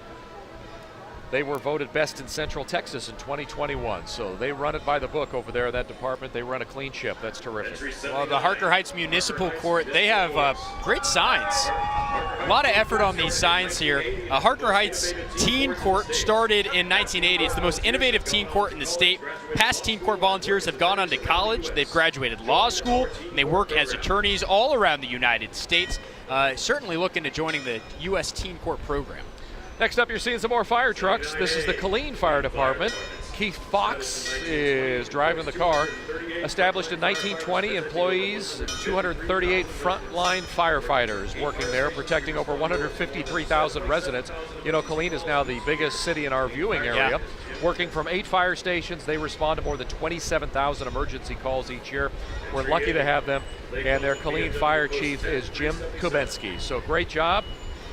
They were voted best in Central Texas in 2021, so they run it by the book over there in that department. They run a clean ship. That's terrific. Well, the Harker Heights Municipal Court, they have great signs. A lot of effort on these signs here. Harker Heights Teen Court started in 1980. It's the most innovative teen court in the state. Past teen court volunteers have gone on to college. They've graduated law school, and they work as attorneys all around the United States. Certainly looking to joining the U.S. Teen Court program. Next up, you're seeing some more fire trucks. This is the Killeen Fire Department. Keith Fox is driving the car. Established in 1920, employees 238 frontline firefighters working there, protecting over 153,000 residents. You know, Killeen is now the biggest city in our viewing area. Yeah. Working from 8 fire stations, they respond to more than 27,000 emergency calls each year. We're lucky to have them, and their Killeen fire chief is Jim Kubensky. So great job.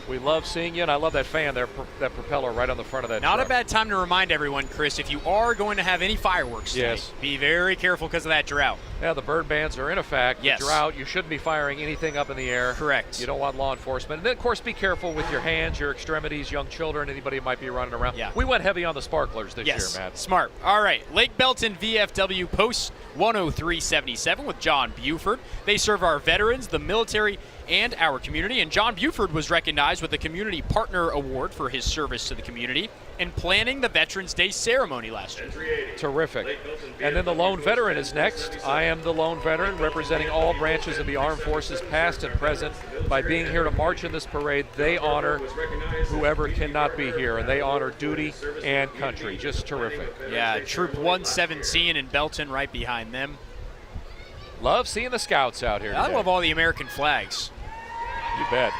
We love seeing you, and I love that fan there, that propeller right on the front of that Not truck. a bad time to remind everyone, Chris, if you are going to have any fireworks today, be very careful because of that drought. Yeah, the bird bans are in effect. Yes. The drought, you shouldn't be firing anything up in the air. Correct. You don't want law enforcement. And then, of course, be careful with your hands, your extremities, young children, anybody who might be running around. Yeah. We went heavy on the sparklers this year, Matt. Smart. All right, Lake Belton VFW Post 10377 with John Buford. They serve our veterans, the military, and our community. And John Buford was recognized with the Community Partner Award for his service to the community and planning the Veterans Day ceremony last year. Terrific. And then the lone veteran is next. I am the lone veteran, representing all branches of the armed forces, past and present. By being here to march in this parade, they honor whoever cannot be here, and they honor duty and country. Just terrific. Yeah, Troop 117 in Belton right behind them. Love seeing the scouts out here I today. love all the American flags. You bet.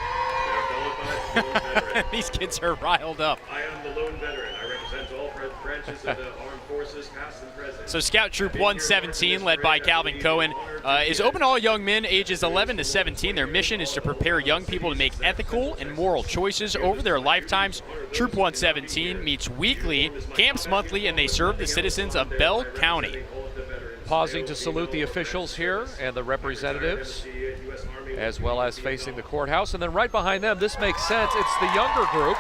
These kids are riled up. I am the lone veteran. I represent all branches of the armed forces, past and present. So Scout Troop 117, led by Calvin Cohen, is open to all young men ages 11 to 17. Their mission is to prepare young people to make ethical and moral choices over their lifetimes. Troop 117 meets weekly, camps monthly, and they serve the citizens of Bell County. Pausing to salute the officials here and the representatives, as well as facing the courthouse. And then right behind them, this makes sense, it's the younger group.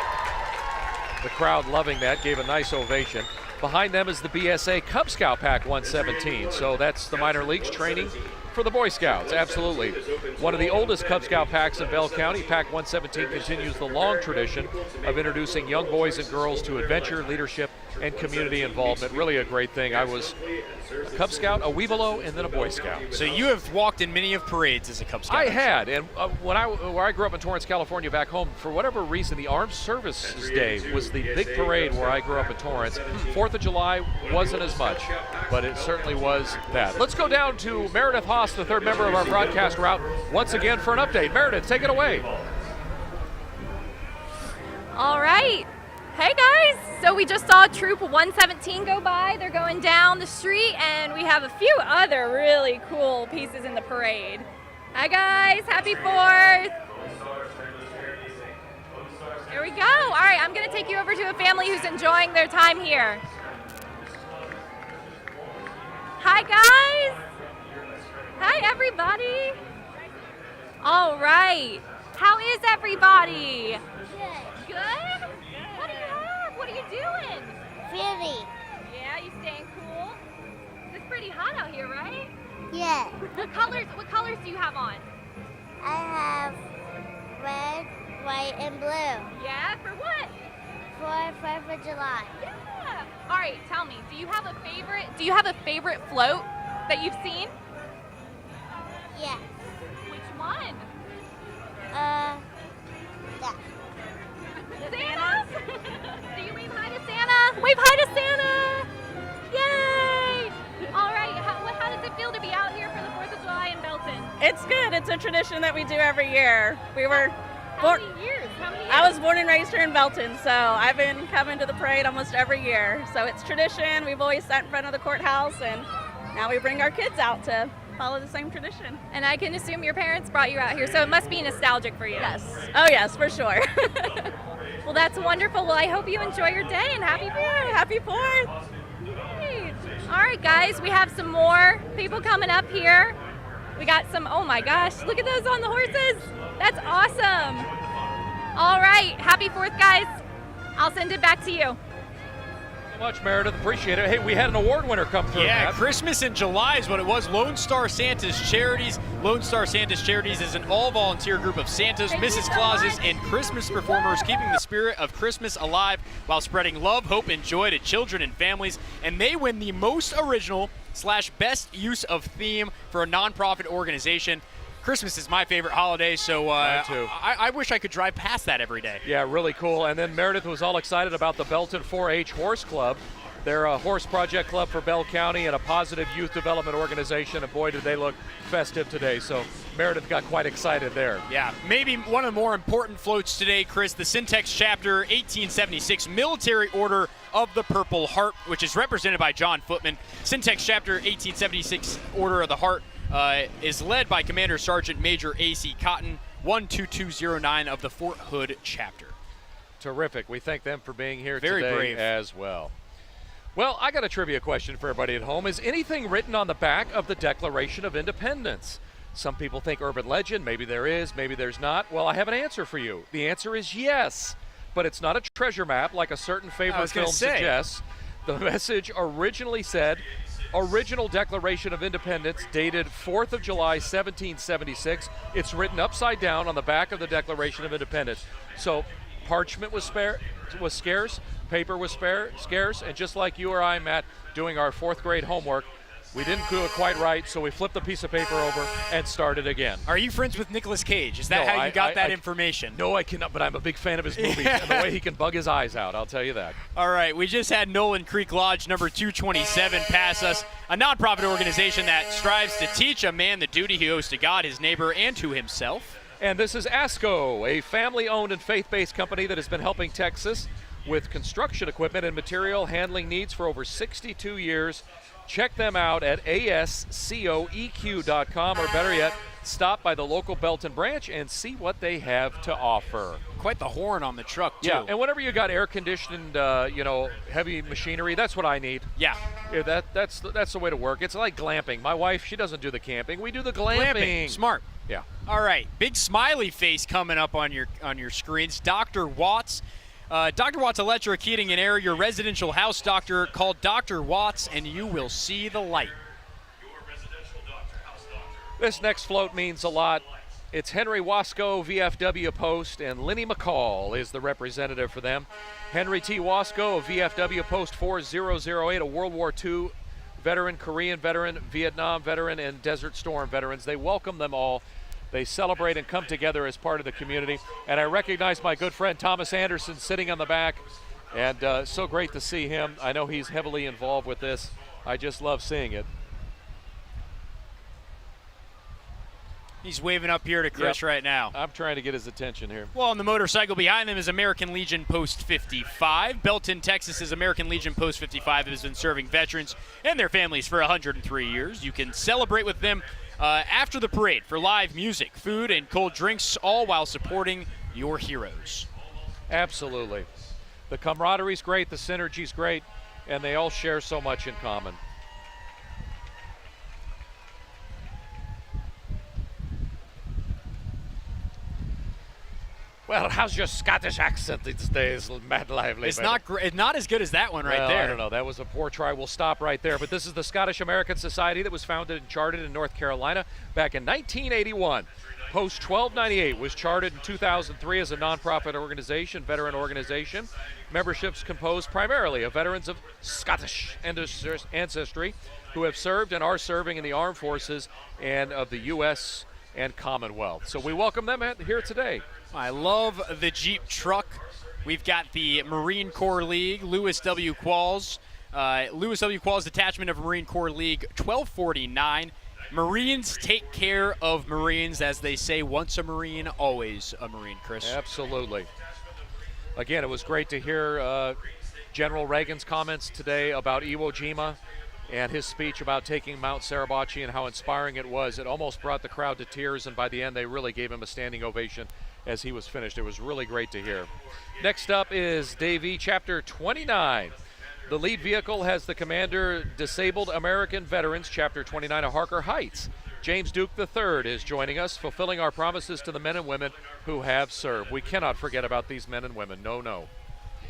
The crowd loving that, gave a nice ovation. Behind them is the BSA Cub Scout Pack 117. So that's the minor leagues training for the Boy Scouts, absolutely. One of the oldest Cub Scout packs in Bell County, Pack 117 continues the long tradition of introducing young boys and girls to adventure, leadership, and community involvement. Really a great thing. I was a Cub Scout, a Weebelo, and then a Boy Scout. So you have walked in many of parades as a Cub Scout. I had, and where I grew up in Torrance, California, back home, for whatever reason, the Armed Services Day was the big parade where I grew up in Torrance. 4th of July wasn't as much, but it certainly was that. Let's go down to Meredith Haas, the third member of our broadcast route, once again for an update. Meredith, take it away. All right. Hey guys, so we just saw Troop 117 go by. They're going down the street, and we have a few other really cool pieces in the parade. Hi guys, happy 4th. Here we go. All right, I'm gonna take you over to a family who's enjoying their time here. Hi guys. Hi everybody. All right, how is everybody? Good? What do you have? What are you doing? Really? Yeah, you staying cool? It's pretty hot out here, right? Yeah. What colors do you have on? I have red, white, and blue. Yeah, for what? For 4th of July. Yeah. All right, tell me, do you have a favorite float that you've seen? Yes. Which one? That. Santa? Do you wave hi to Santa? Wave hi to Santa! Yay! All right, how does it feel to be out here for the 4th of July in Belton? It's good. It's a tradition that we do every year. How many years? I was born and raised here in Belton, so I've been coming to the parade almost every year. So it's tradition. We've always sat in front of the courthouse, and now we bring our kids out to follow the same tradition. And I can assume your parents brought you out here, so it must be nostalgic for you. Yes. Oh, yes, for sure. Well, that's wonderful. Well, I hope you enjoy your day, and happy 4th. Happy 4th. Great. All right, guys, we have some more people coming up here. We got some, oh my gosh, look at those on the horses. That's awesome. All right, happy 4th, guys. I'll send it back to you. so much, Meredith. Appreciate it. Hey, we had an award winner come through. Yeah, Matt. Christmas in July is what it was. Lone Star Santa's Charities. Lone Star Santa's Charities is an all-volunteer group of Santas, Mrs. Clauses, and Christmas performers keeping the spirit of Christmas alive while spreading love, hope, and joy to children and families. And they win the most original / best use of theme for a nonprofit organization. Christmas is my favorite holiday, so Mine too. I wish I could drive past that every day. Yeah, really cool. And then Meredith was all excited about the Belton 4-H Horse Club. They're a horse project club for Bell County and a positive youth development organization. And boy, did they look festive today. So Meredith got quite excited there. Yeah, maybe one of the more important floats today, Chris, the Syntax Chapter 1876 Military Order of the Purple Heart, which is represented by John Footman. Syntax Chapter 1876 Order of the Heart is led by Commander Sergeant Major A.C. Cotton, 12209 of the Fort Hood chapter. Terrific. We thank them for being here Very today brave. as well. Well, I got a trivia question for everybody at home. Is anything written on the back of the Declaration of Independence? Some people think urban legend. Maybe there is, maybe there's not. Well, I have an answer for you. The answer is yes, but it's not a treasure map like a certain favorite film suggests. The message originally said, original Declaration of Independence dated 4th of July, 1776. It's written upside down on the back of the Declaration of Independence. So parchment was scarce, paper was scarce, and just like you or I, Matt, doing our 4th grade homework, we didn't do it quite right, so we flipped the piece of paper over and started again. Are you friends with Nicolas Cage? Is that how you got that information? No, I cannot, but I'm a big fan of his movies and the way he can bug his eyes out, I'll tell you that. All right, we just had Nolan Creek Lodge number 227 pass us, a nonprofit organization that strives to teach a man the duty he owes to God, his neighbor, and to himself. And this is ASCO, a family-owned and faith-based company that has been helping Texas with construction equipment and material handling needs for over 62 years. Check them out at ascoeq.com, or better yet, stop by the local Belton branch and see what they have to offer. Quite the horn on the truck, too. Yeah, and whenever you got air-conditioned, heavy machinery, that's what I need. Yeah. That's the way to work. It's like glamping. My wife, she doesn't do the camping. We do the glamping. Smart. Yeah. All right, big smiley face coming up on your screens. Dr. Watts. Dr. Watts Electric Heating and Air, your residential house doctor. Call Dr. Watts and you will see the light. This next float means a lot. It's Henry Wasco, VFW Post, and Lenny McCall is the representative for them. Henry T. Wasco of VFW Post 4008, a World War II veteran, Korean veteran, Vietnam veteran, and Desert Storm veterans. They welcome them all. They celebrate and come together as part of the community. And I recognize my good friend Thomas Anderson sitting on the back. And so great to see him. I know he's heavily involved with this. I just love seeing it. He's waving up here to Chris right now. I'm trying to get his attention here. Well, on the motorcycle behind them is American Legion Post 55. Belton, Texas's American Legion Post 55 has been serving veterans and their families for 103 years. You can celebrate with them after the parade for live music, food, and cold drinks, all while supporting your heroes. Absolutely. The camaraderie's great, the synergy's great, and they all share so much in common. Well, how's your Scottish accent these days, Matt Lively? It's not as good as that one right there. I don't know. That was a poor try. We'll stop right there. But this is the Scottish American Society that was founded and chartered in North Carolina back in 1981. Post 1298 was chartered in 2003 as a nonprofit organization, veteran organization. Membership's composed primarily of veterans of Scottish ancestry who have served and are serving in the armed forces and of the U.S. and Commonwealth. So we welcome them here today. I love the Jeep truck. We've got the Marine Corps League, Lewis W. Qualls. Lewis W. Qualls Detachment of Marine Corps League 1249. Marines take care of Marines, as they say, once a Marine, always a Marine, Chris. Absolutely. Again, it was great to hear General Reagan's comments today about Iwo Jima and his speech about taking Mount Suribachi and how inspiring it was. It almost brought the crowd to tears, and by the end they really gave him a standing ovation as he was finished. It was really great to hear. Next up is Davie, Chapter 29. The lead vehicle has the Commander Disabled American Veterans, Chapter 29 of Harker Heights. James Duke III is joining us, fulfilling our promises to the men and women who have served. We cannot forget about these men and women. No, no.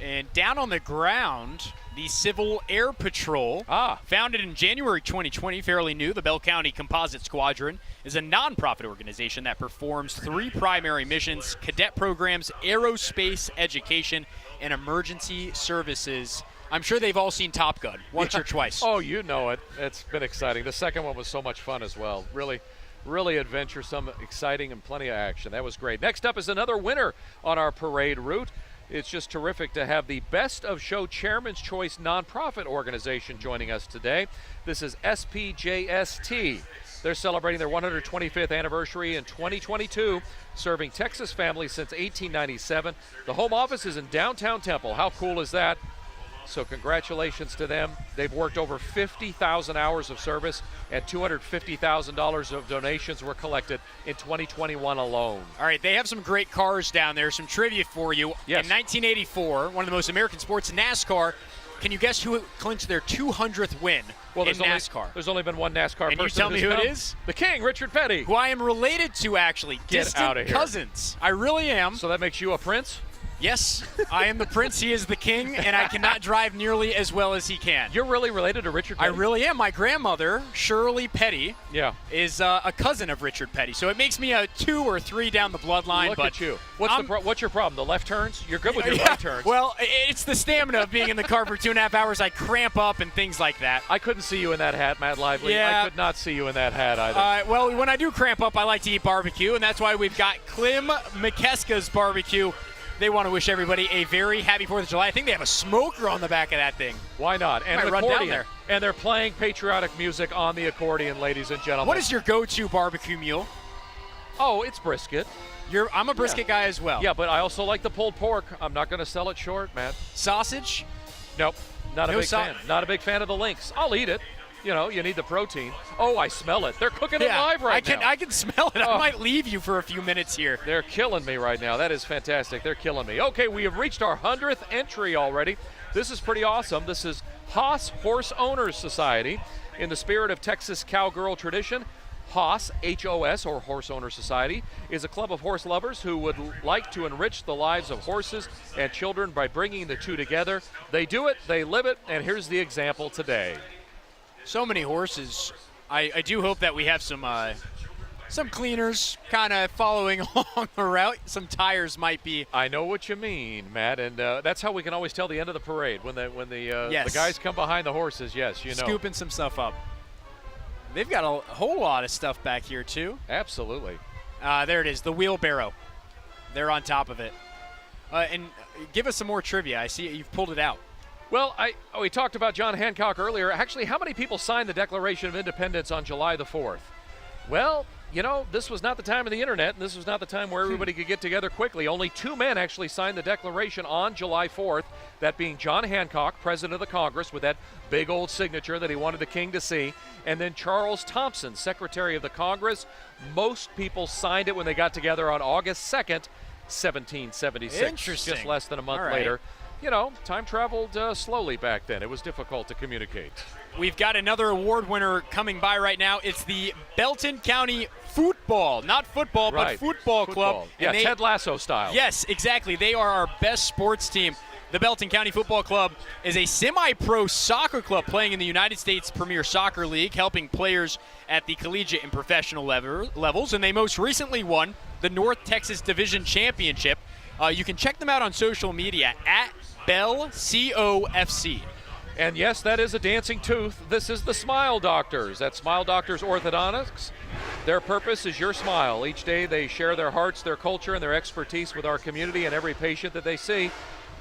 And down on the ground, the Civil Air Patrol, founded in January 2020, fairly new. The Bell County Composite Squadron is a nonprofit organization that performs 3 primary missions: cadet programs, aerospace education, and emergency services. I'm sure they've all seen Top Gun once or twice. Oh, you know it. It's been exciting. The second one was so much fun as well. Really adventuresome, exciting, and plenty of action. That was great. Next up is another winner on our parade route. It's just terrific to have the Best of Show Chairman's Choice nonprofit organization joining us today. This is SPJST. They're celebrating their 125th anniversary in 2022, serving Texas families since 1897. The home office is in downtown Temple. How cool is that? So congratulations to them. They've worked over 50,000 hours of service, and $250,000 of donations were collected in 2021 alone. All right, they have some great cars down there. Some trivia for you. Yes. In 1984, one of the most American sports, NASCAR, can you guess who clinched their 200th win in NASCAR? There's only been one NASCAR person. And you tell me who it is? The King, Richard Petty. Who I am related to, actually. Get out of here. Cousins. I really am. So that makes you a prince? Yes, I am the prince. He is the king, and I cannot drive nearly as well as he can. You're really related to Richard Petty? I really am. My grandmother, Shirley Petty, is a cousin of Richard Petty. So it makes me a 2 or 3 down the bloodline. Look but at you. What's your problem? The left turns? You're good with your right turns. Well, it's the stamina of being in the car for 2.5 hours. I cramp up and things like that. I couldn't see you in that hat, Matt Lively. Yeah. I could not see you in that hat either. Well, when I do cramp up, I like to eat barbecue, and that's why we've got Clem McKeska's Barbecue. They want to wish everybody a very happy 4th of July. I think they have a smoker on the back of that thing. Why not? And an run accordion. down there. And they're playing patriotic music on the accordion, ladies and gentlemen. What is your go-to barbecue meal? Oh, it's brisket. I'm a brisket guy as well. Yeah, but I also like the pulled pork. I'm not going to sell it short, Matt. Sausage? Nope. Not a big fan. Not a big fan of the links. I'll eat it. You know, you need the protein. Oh, I smell it. They're cooking it live right now. I can smell it. I might leave you for a few minutes here. They're killing me right now. That is fantastic. They're killing me. Okay, we have reached our 100th entry already. This is pretty awesome. This is Haas Horse Owners Society. In the spirit of Texas cowgirl tradition, Haas, H-O-S, or Horse Owner Society, is a club of horse lovers who would like to enrich the lives of horses and children by bringing the two together. They do it, they live it, and here's the example today. So many horses. I do hope that we have some cleaners kind of following along the route. Some tires might be. I know what you mean, Matt, and that's how we can always tell the end of the parade when the guys come behind the horses. Yes, you know, scooping some stuff up. They've got a whole lot of stuff back here too. Absolutely. There it is, the wheelbarrow. They're on top of it. And give us some more trivia. I see you've pulled it out. Well, we talked about John Hancock earlier. Actually, how many people signed the Declaration of Independence on July the 4th? Well, you know, this was not the time of the internet, and this was not the time where everybody could get together quickly. Only 2 men actually signed the Declaration on July 4th, that being John Hancock, President of the Congress, with that big old signature that he wanted the king to see, and then Charles Thompson, Secretary of the Congress. Most people signed it when they got together on August 2nd, 1776. Interesting. Just less than a month later. You know, time traveled slowly back then. It was difficult to communicate. We've got another award winner coming by right now. It's the Belton County Football, not football, but football club. Yeah, Ted Lasso style. Yes, exactly. They are our best sports team. The Belton County Football Club is a semi-pro soccer club playing in the United States Premier Soccer League, helping players at the collegiate and professional levels, and they most recently won the North Texas Division Championship. You can check them out on social media at Bell COFC. And yes, that is a dancing tooth. This is the Smile Doctors. That's Smile Doctors Orthodontics. Their purpose is your smile. Each day they share their hearts, their culture, and their expertise with our community and every patient that they see.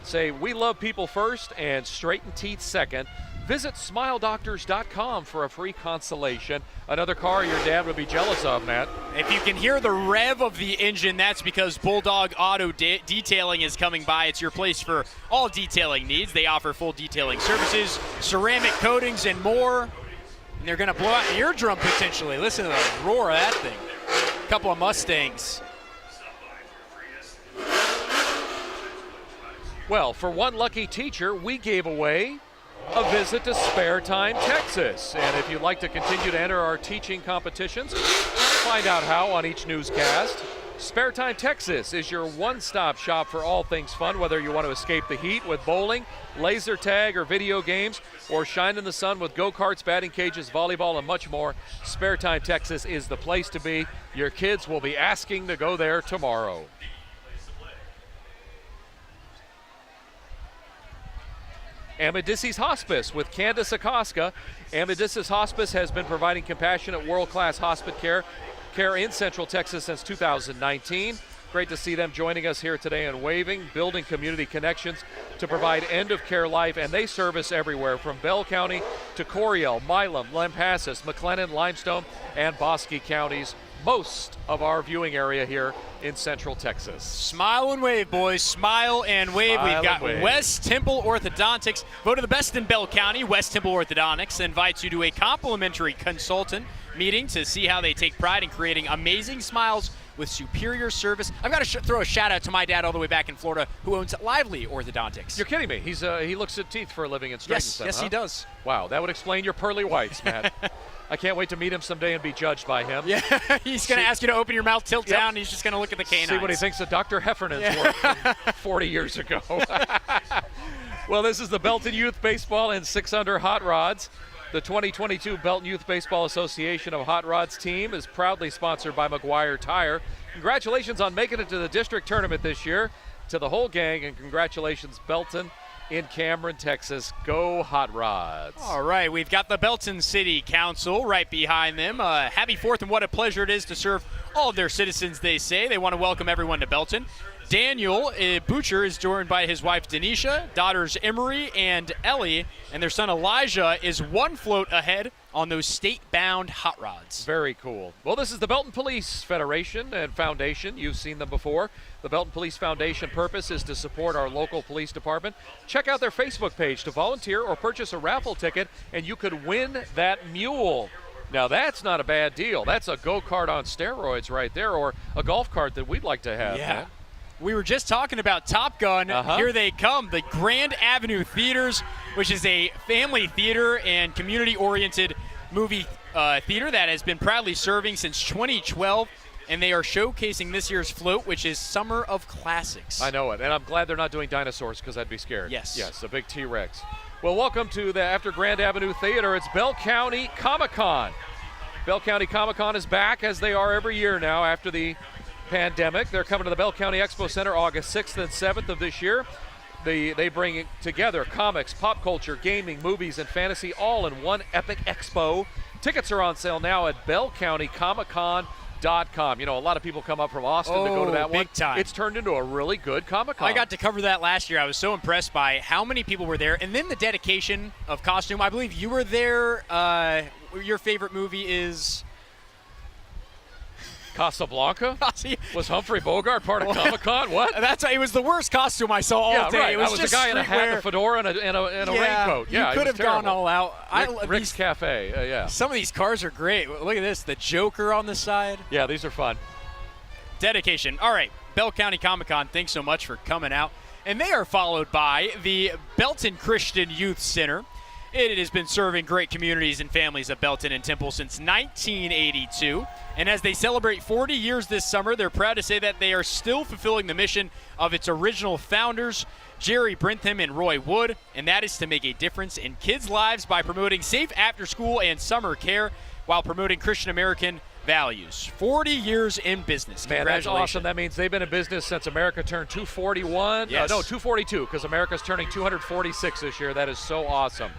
Say, we love people first and straighten teeth second. Visit smiledoctors.com for a free consultation. Another car your dad would be jealous of, Matt. If you can hear the rev of the engine, that's because Bulldog Auto Detailing is coming by. It's your place for all detailing needs. They offer full detailing services, ceramic coatings, and more. And they're going to blow out an eardrum potentially. Listen to the roar of that thing. A couple of Mustangs. Well, for one lucky teacher, we gave away a visit to Spare Time, Texas. And if you'd like to continue to enter our teaching competitions, find out how on each newscast. Spare Time Texas is your one-stop shop for all things fun, whether you want to escape the heat with bowling, laser tag, or video games, or shine in the sun with go-karts, batting cages, volleyball, and much more. Spare Time Texas is the place to be. Your kids will be asking to go there tomorrow. Amadeus Hospice with Candace Acosta. Amadeus Hospice has been providing compassionate world-class hospice care in Central Texas since 2019. Great to see them joining us here today and waving, building community connections to provide end-of-care life, and they service everywhere from Bell County to Coryell, Milam, Lampasas, McLennan, Limestone, and Bosque counties. Most of our viewing area here in Central Texas. Smile and wave, boys. Smile and wave. Smile We've got and wave. West Temple Orthodontics. Voted the best in Bell County. West Temple Orthodontics invites you to a complimentary consultant meeting to see how they take pride in creating amazing smiles with superior service. I've got to throw a shout out to my dad all the way back in Florida who owns Lively Orthodontics. You're kidding me. He looks at teeth for a living and straightens them, Yes, he does. Wow, that would explain your pearly whites, Matt. I can't wait to meet him someday and be judged by him. Yeah, he's going to ask you to open your mouth, tilt down, and he's just going to look at the canines. See what he thinks of Dr. Heffernan's work from 40 years ago. Well, this is the Belton Youth Baseball and 6-Under Hot Rods. The 2022 Belton Youth Baseball Association of Hot Rods team is proudly sponsored by McGuire Tire. Congratulations on making it to the district tournament this year. To the whole gang, and congratulations, Belton in Cameron, Texas. Go Hot Rods. All right, we've got the Belton City Council right behind them. Happy 4th, and what a pleasure it is to serve all of their citizens, they say. They want to welcome everyone to Belton. Daniel Butcher is joined by his wife, Denisha, daughters Emery and Ellie, and their son Elijah is one float ahead on those state-bound hot rods. Very cool. Well, this is the Belton Police Federation and Foundation. You've seen them before. The Belton Police Foundation purpose is to support our local police department. Check out their Facebook page to volunteer or purchase a raffle ticket, and you could win that mule. Now, that's not a bad deal. That's a go-kart on steroids right there, or a golf cart that we'd like to have. Yeah. Man. We were just talking about Top Gun. Here they come, the Grand Avenue Theaters, which is a family theater and community-oriented movie theater that has been proudly serving since 2012, and they are showcasing this year's float, which is Summer of Classics. I know it, and I'm glad they're not doing dinosaurs because I'd be scared. Yes. Yes, a big T-Rex. Well, welcome to the After Grand Avenue Theater. It's Bell County Comic-Con. Bell County Comic-Con is back, as they are every year now after the pandemic. They're coming to the Bell County Expo Center August 6th and 7th of this year. They bring together comics, pop culture, gaming, movies, and fantasy all in one epic expo. Tickets are on sale now at bellcountycomiccon.com. You know, a lot of people come up from Austin to go to that one. Big time. It's turned into a really good Comic-Con. I got to cover that last year. I was so impressed by how many people were there. And then the dedication of costume. I believe you were there. Your favorite movie is Casablanca? Was Humphrey Bogart part of Comic-Con? What? It was the worst costume I saw all day. Right. It was just just a guy in a hat and streetwear. a fedora and a raincoat. Yeah, you could have gone all out. Rick's Cafe, yeah. Some of these cars are great. Look at this, the Joker on the side. Yeah, these are fun. Dedication. All right, Bell County Comic-Con, thanks so much for coming out. And they are followed by the Belton Christian Youth Center. It has been serving great communities and families of Belton and Temple since 1982. And as they celebrate 40 years this summer, they're proud to say that they are still fulfilling the mission of its original founders, Jerry Brentham and Roy Wood, and that is to make a difference in kids' lives by promoting safe after-school and summer care while promoting Christian American values. 40 years in business. Man, that's awesome. That means they've been in business since America turned 241. Yes. No, 242, because America's turning 246 this year. That is so awesome.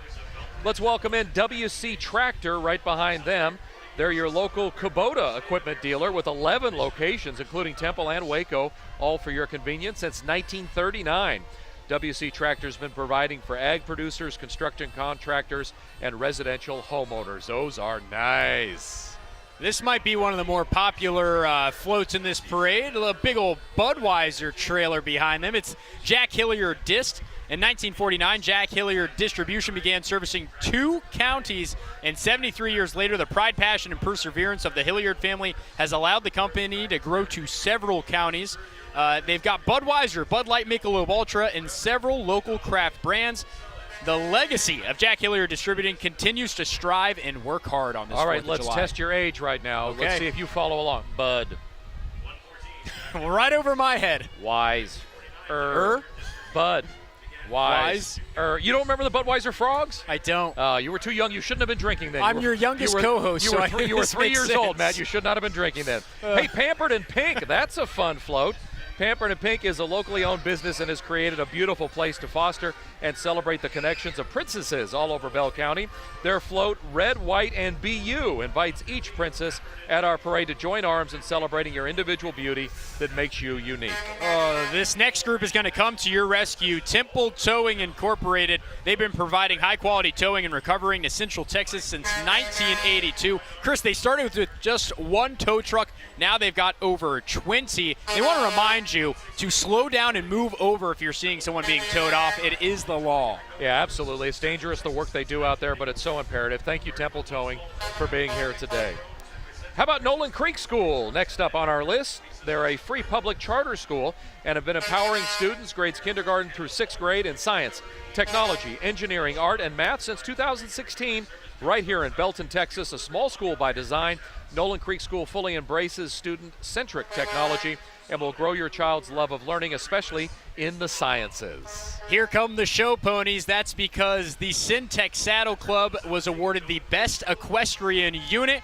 Let's welcome in WC Tractor right behind them. They're your local Kubota equipment dealer with 11 locations, including Temple and Waco, all for your convenience since 1939. WC Tractor's been providing for ag producers, construction contractors, and residential homeowners. Those are nice. This might be one of the more popular floats in this parade. A big old Budweiser trailer behind them. It's Jack Hilliard Dist. In 1949, Jack Hilliard Distribution began servicing 2 counties, and 73 years later, the pride, passion, and perseverance of the Hilliard family has allowed the company to grow to several counties. They've got Budweiser, Bud Light, Michelob Ultra, and several local craft brands. The legacy of Jack Hilliard Distributing continues to strive and work hard on this 4th of July. All right, let's test your age right now. Okay. Let's see if you follow along. Bud. Right over my head. Wise. Bud. Wise. You don't remember the Budweiser Frogs? I don't. You were too young. You shouldn't have been drinking then. I'm your youngest co-host. You were 3 years old, Matt. You should not have been drinking then. Hey, Pampered and Pink. That's a fun float. Pampered and Pink is a locally owned business and has created a beautiful place to foster and celebrate the connections of princesses all over Bell County. Their float, Red, White, and BU, invites each princess at our parade to join arms in celebrating your individual beauty that makes you unique. This next group is going to come to your rescue. Temple Towing Incorporated. They've been providing high-quality towing and recovering to Central Texas since 1982. Chris, they started with just one tow truck. Now they've got over 20. They want to remind you to slow down and move over if you're seeing someone being towed off. It is the law. Yeah, absolutely. It's dangerous, the work they do out there, but it's so imperative. Thank you, Temple Towing, for being here today. How about Nolan Creek School? Next up on our list, they're a free public charter school and have been empowering students grades kindergarten through 6th grade in science, technology, engineering, art, and math since 2016. Right here in Belton, Texas, a small school by design. Nolan Creek School fully embraces student-centric technology and will grow your child's love of learning, especially in the sciences. Here come the show ponies. That's because the Syntech Saddle Club was awarded the Best Equestrian Unit.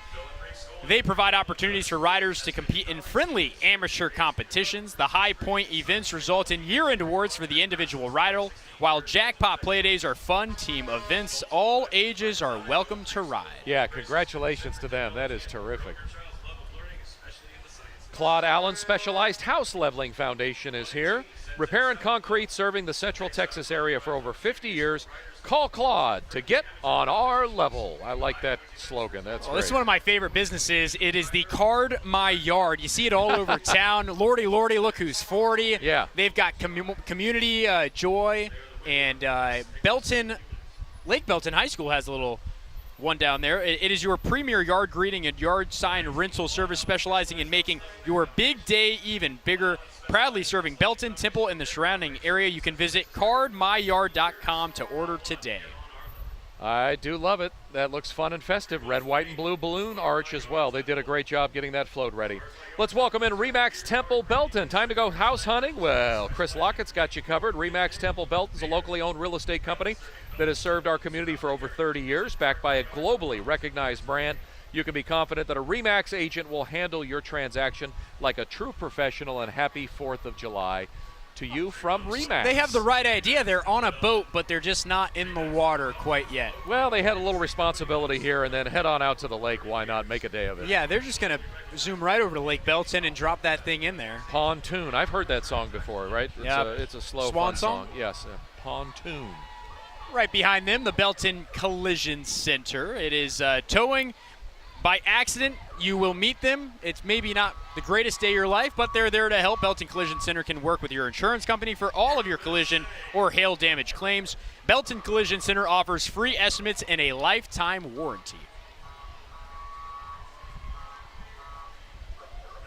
They provide opportunities for riders to compete in friendly amateur competitions. The High Point events result in year-end awards for the individual rider, while Jackpot Playdays are fun team events. All ages are welcome to ride. Yeah, congratulations to them. That is terrific. Claude Allen Specialized House Leveling Foundation is here. Repair and concrete, serving the Central Texas area for over 50 years. Call Claude to get on our level. I like that slogan. That's great. This is one of my favorite businesses. It is the Card My Yard. You see it all over town. Lordy, Lordy, look who's 40. Yeah. They've got community joy, and Lake Belton High School has a little one down there. It is your premier yard greeting and yard sign rental service, specializing in making your big day even bigger. Proudly serving Belton, Temple, and the surrounding area. You can visit cardmyyard.com to order today. I do love it. That looks fun and festive. Red, white, and blue balloon arch as well. They did a great job getting that float ready. Let's welcome in Remax Temple Belton. Time to go house hunting? Well, Chris Lockett's got you covered. Remax Temple Belton is a locally owned real estate company that has served our community for over 30 years, backed by a globally recognized brand. You can be confident that a RE/MAX agent will handle your transaction like a true professional, and happy 4th of July to you from RE/MAX. They have the right idea. They're on a boat, but they're just not in the water quite yet. Well, they had a little responsibility here and then head on out to the lake. Why not make a day of it? Yeah, they're just going to zoom right over to Lake Belton and drop that thing in there. Pontoon. I've heard that song before, right? It's a slow, Swan fun song. Yes, Pontoon. Right behind them, the Belton Collision Center. It is towing. By accident, you will meet them. It's maybe not the greatest day of your life, but they're there to help. Belton Collision Center can work with your insurance company for all of your collision or hail damage claims. Belton Collision Center offers free estimates and a lifetime warranty.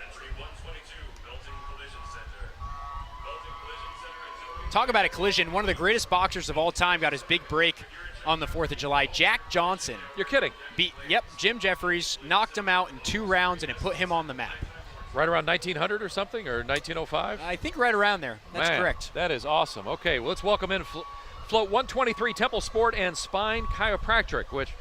Entry 122, Belton Collision Center. Belton Collision Center. Talk about a collision. One of the greatest boxers of all time got his big break on the 4th of July. Jack Johnson. You're kidding. Jim Jeffries knocked him out in 2 rounds, and it put him on the map. Right around 1900 or something, or 1905? I think right around there. That's correct. That is awesome. Okay, well, let's welcome in Float 123 Temple Sport and Spine Chiropractic, which,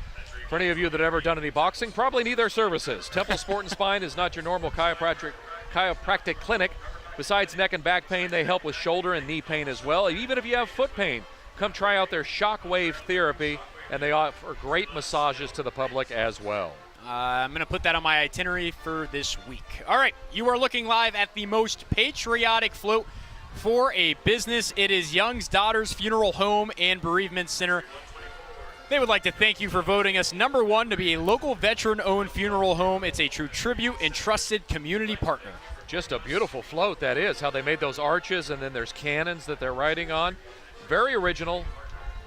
for any of you that have ever done any boxing, probably need their services. Temple Sport and Spine is not your normal chiropractic clinic. Besides neck and back pain, they help with shoulder and knee pain as well. Even if you have foot pain, come try out their shockwave therapy, and they offer great massages to the public as well. I'm going to put that on my itinerary for this week. All right, you are looking live at the most patriotic float for a business. It is Young's Daughters Funeral Home and Bereavement Center. They would like to thank you for voting us #1 to be a local veteran-owned funeral home. It's a true tribute and trusted community partner. Just a beautiful float, that is. How they made those arches, and then there's cannons that they're riding on. Very original,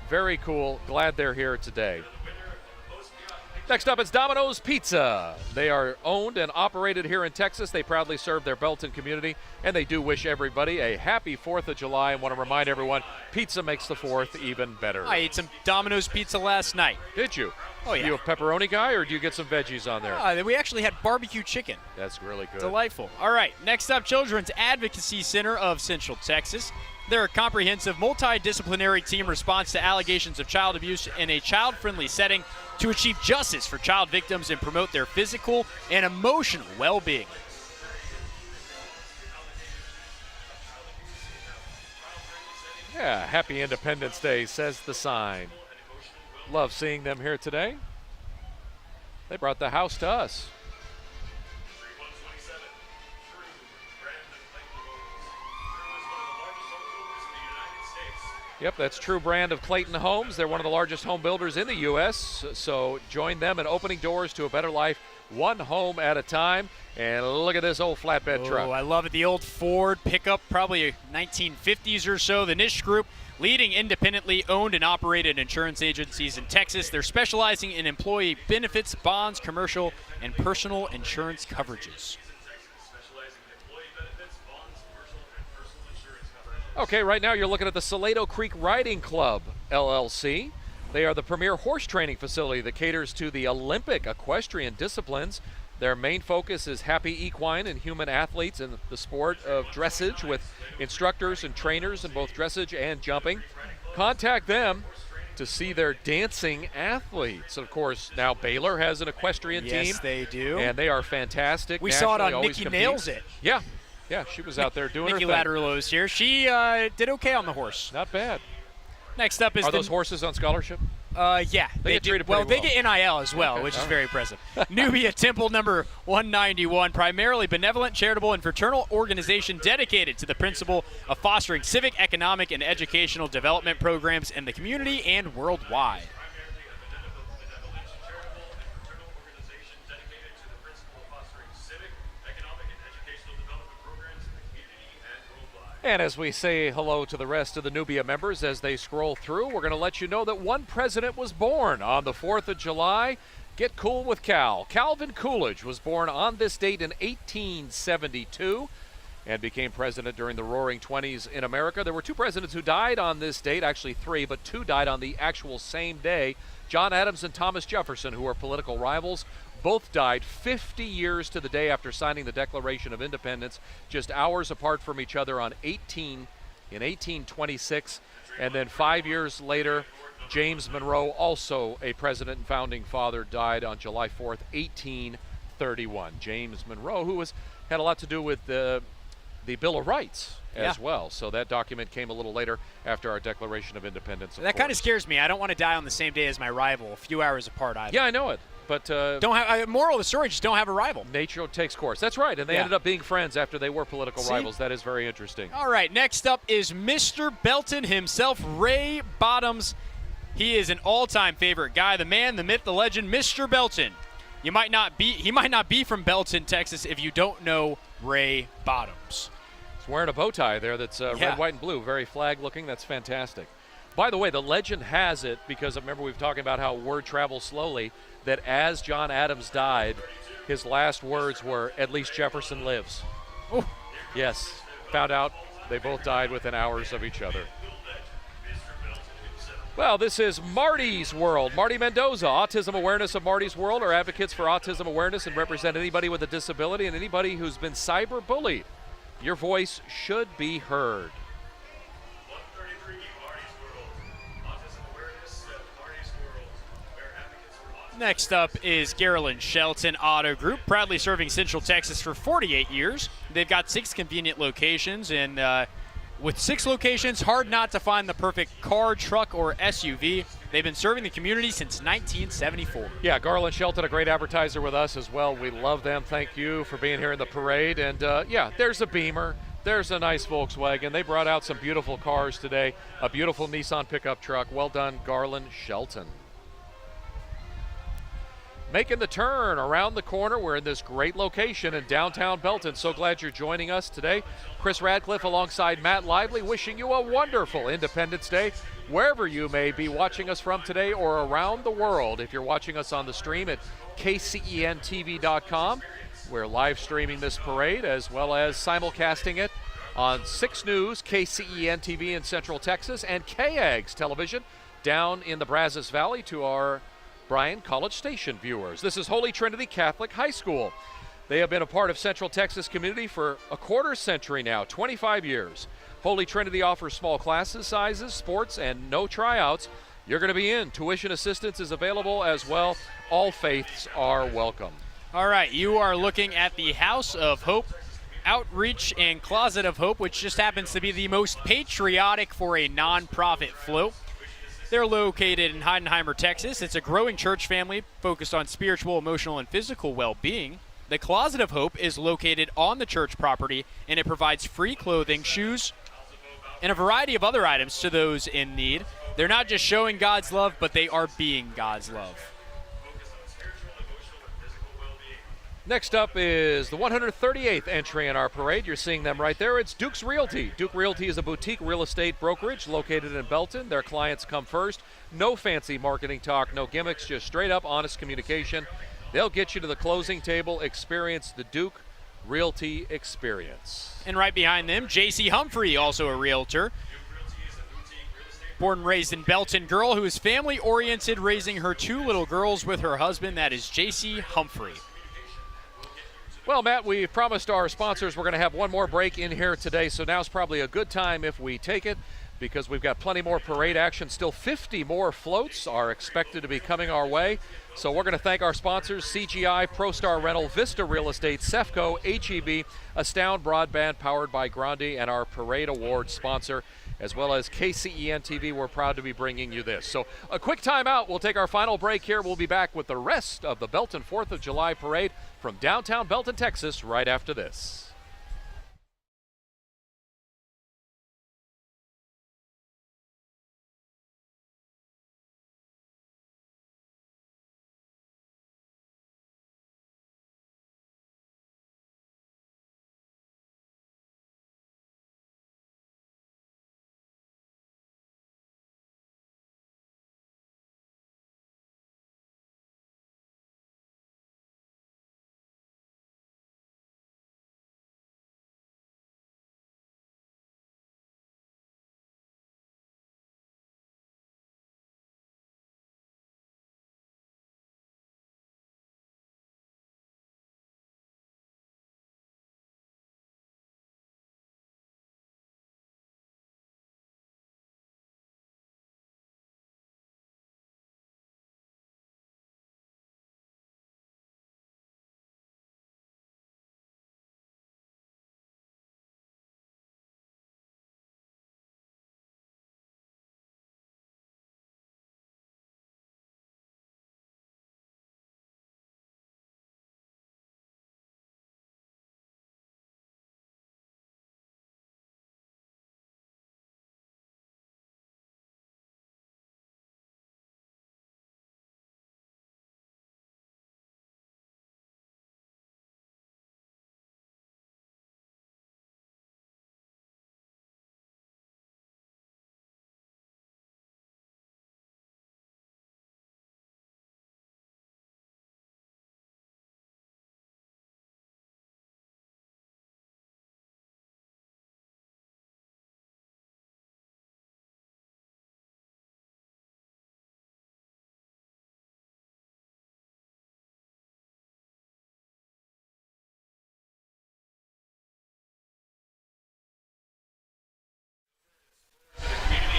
very cool. Glad they're here today. Next up, it's Domino's Pizza. They are owned and operated here in Texas. They proudly serve their Belton community, and they do wish everybody a happy 4th of July, and want to remind everyone, pizza makes the 4th even better. I ate some Domino's pizza last night. Did you? Oh, yeah. You a pepperoni guy, or do you get some veggies on there? We actually had barbecue chicken. That's really good. Delightful. All right, next up, Children's Advocacy Center of Central Texas. They're a comprehensive, multidisciplinary team response to allegations of child abuse in a child-friendly setting to achieve justice for child victims and promote their physical and emotional well-being. Yeah, happy Independence Day, says the sign. Love seeing them here today. They brought the house to us. Yep, that's True Brand of Clayton Homes. They're one of the largest home builders in the U.S., so join them in opening doors to a better life, one home at a time. And look at this old flatbed truck. Oh, I love it. The old Ford pickup, probably 1950s or so. The Niche Group, leading independently owned and operated insurance agencies in Texas. They're specializing in employee benefits, bonds, commercial, and personal insurance coverages. Okay, right now you're looking at the Salado Creek Riding Club, LLC. They are the premier horse training facility that caters to the Olympic equestrian disciplines. Their main focus is happy equine and human athletes in the sport of dressage, with instructors and trainers in both dressage and jumping. Contact them to see their dancing athletes. Of course, now Baylor has an equestrian team. Yes, they do. And they are fantastic. We saw it on Nationally, Nikki always Nails compete. It. Yeah, she was out there doing Nikki her thing. Lateral-O's here. She did okay on the horse. Not bad. Next up is Are those horses on scholarship? Yeah. They get treated well, pretty they get NIL as well, Okay, which is all very impressive. Nubia Temple number 191, primarily benevolent, charitable, and fraternal organization dedicated to the principle of fostering civic, economic, and educational development programs in the community and worldwide. And as we say hello to the rest of the Nubia members as they scroll through, we're going to let you know that one president was born on the 4th of July. Get cool with Cal. Calvin Coolidge was born on this date in 1872 and became president during the Roaring Twenties in America. There were two presidents who died on this date, actually three, but two died on the actual same day. John Adams and Thomas Jefferson, who were political rivals, both died 50 years to the day after signing the Declaration of Independence, just hours apart from each other in 1826. And then 5 years later, James Monroe, also a president and founding father, died on July 4th, 1831. James Monroe, who had a lot to do with the Bill of Rights as well. So that document came a little later after our Declaration of Independence. That kind of scares me. I don't want to die on the same day as my rival, a few hours apart either. Yeah, I know it. But moral of the story, just don't have a rival. Nature takes course. That's right, and they ended up being friends after they were political rivals. That is very interesting. All right, next up is Mr. Belton himself, Ray Bottoms. He is an all-time favorite guy, the man, the myth, the legend, Mr. Belton. He might not be from Belton, Texas, if you don't know Ray Bottoms. He's wearing a bow tie there that's red, white, and blue. Very flag-looking. That's fantastic. By the way, the legend has it, because remember we've talking about how word travels slowly, that as John Adams died, his last words were, "At least Jefferson lives." Ooh. Yes. Found out they both died within hours of each other. Well, this is Marty's World. Marty Mendoza, Autism Awareness of Marty's World, are advocates for autism awareness and represent anybody with a disability and anybody who's been cyberbullied. Your voice should be heard. Next up is Carolyn Shelton Auto Group, proudly serving Central Texas for 48 years. They've got 6 convenient locations, and with 6 locations, hard not to find the perfect car, truck, or SUV. They've been serving the community since 1974. Yeah, Garland Shelton, a great advertiser with us as well. We love them. Thank you for being here in the parade. And yeah, there's a Beamer. There's a nice Volkswagen. They brought out some beautiful cars today. A beautiful Nissan pickup truck. Well done, Garland Shelton. Making the turn around the corner. We're in this great location in downtown Belton. So glad you're joining us today. Chris Radcliffe alongside Matt Lively, wishing you a wonderful Independence Day wherever you may be watching us from today or around the world. If you're watching us on the stream at kcentv.com, we're live streaming this parade as well as simulcasting it on 6 News, KCEN TV in Central Texas, and KAGS Television down in the Brazos Valley to our Bryan College Station viewers. This is Holy Trinity Catholic High School. They have been a part of Central Texas community for a quarter century now, 25 years. Holy Trinity offers small classes, sizes, sports, and no tryouts. You're going to be in. Tuition assistance is available as well. All faiths are welcome. All right, you are looking at the House of Hope Outreach and Closet of Hope, which just happens to be the most patriotic for a nonprofit float. They're located in Heidenheimer, Texas. It's a growing church family focused on spiritual, emotional, and physical well-being. The Closet of Hope is located on the church property, and it provides free clothing, shoes, and a variety of other items to those in need. They're not just showing God's love, but they are being God's love. Next up is the 138th entry in our parade. You're seeing them right there. It's Duke's Realty. Duke Realty is a boutique real estate brokerage located in Belton. Their clients come first. No fancy marketing talk, no gimmicks, just straight up honest communication. They'll get you to the closing table. Experience the Duke Realty experience. And right behind them, J.C. Humphrey, also a realtor. Born and raised in Belton girl who is family-oriented, raising her 2 little girls with her husband. That is J.C. Humphrey. Well, Matt, we promised our sponsors we're going to have one more break in here today, so now's probably a good time if we take it, because we've got plenty more parade action. Still 50 more floats are expected to be coming our way. So we're going to thank our sponsors, CGI, ProStar Rental, Vista Real Estate, Sefco, HEB, Astound Broadband, powered by Grandi, and our Parade Award sponsor, as well as KCEN TV. We're proud to be bringing you this. So a quick timeout. We'll take our final break here. We'll be back with the rest of the Belton 4th of July Parade from downtown Belton, Texas, right after this.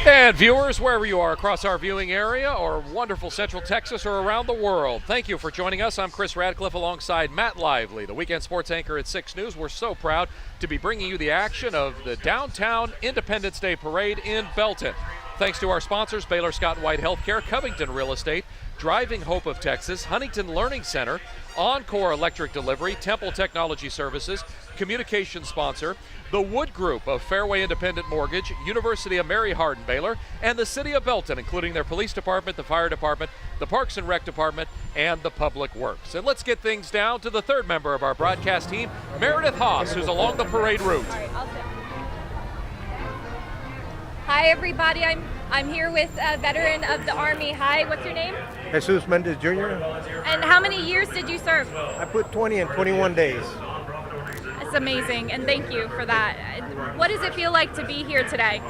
And viewers, wherever you are across our viewing area or wonderful Central Texas or around the world, thank you for joining us. I'm Chris Radcliffe alongside Matt Lively, the weekend sports anchor at 6 News. We're so proud to be bringing you the action of the Downtown Independence Day Parade in Belton. Thanks to our sponsors, Baylor Scott & White Healthcare, Covington Real Estate, Driving Hope of Texas, Huntington Learning Center, Encore Electric Delivery, Temple Technology Services, communication sponsor, the Wood Group of Fairway Independent Mortgage, University of Mary Hardin Baylor, and the City of Belton, including their police department, the fire department, the Parks and Rec department, and the Public Works. And let's get things down to the third member of our broadcast team, Meredith Haas, who's along the parade route. Hi, everybody. I'm here with a veteran of the Army. Hi, what's your name? Jesus Mendez Jr. And how many years did you serve? I put 20 in 21 days. That's amazing, and thank you for that. What does it feel like to be here today?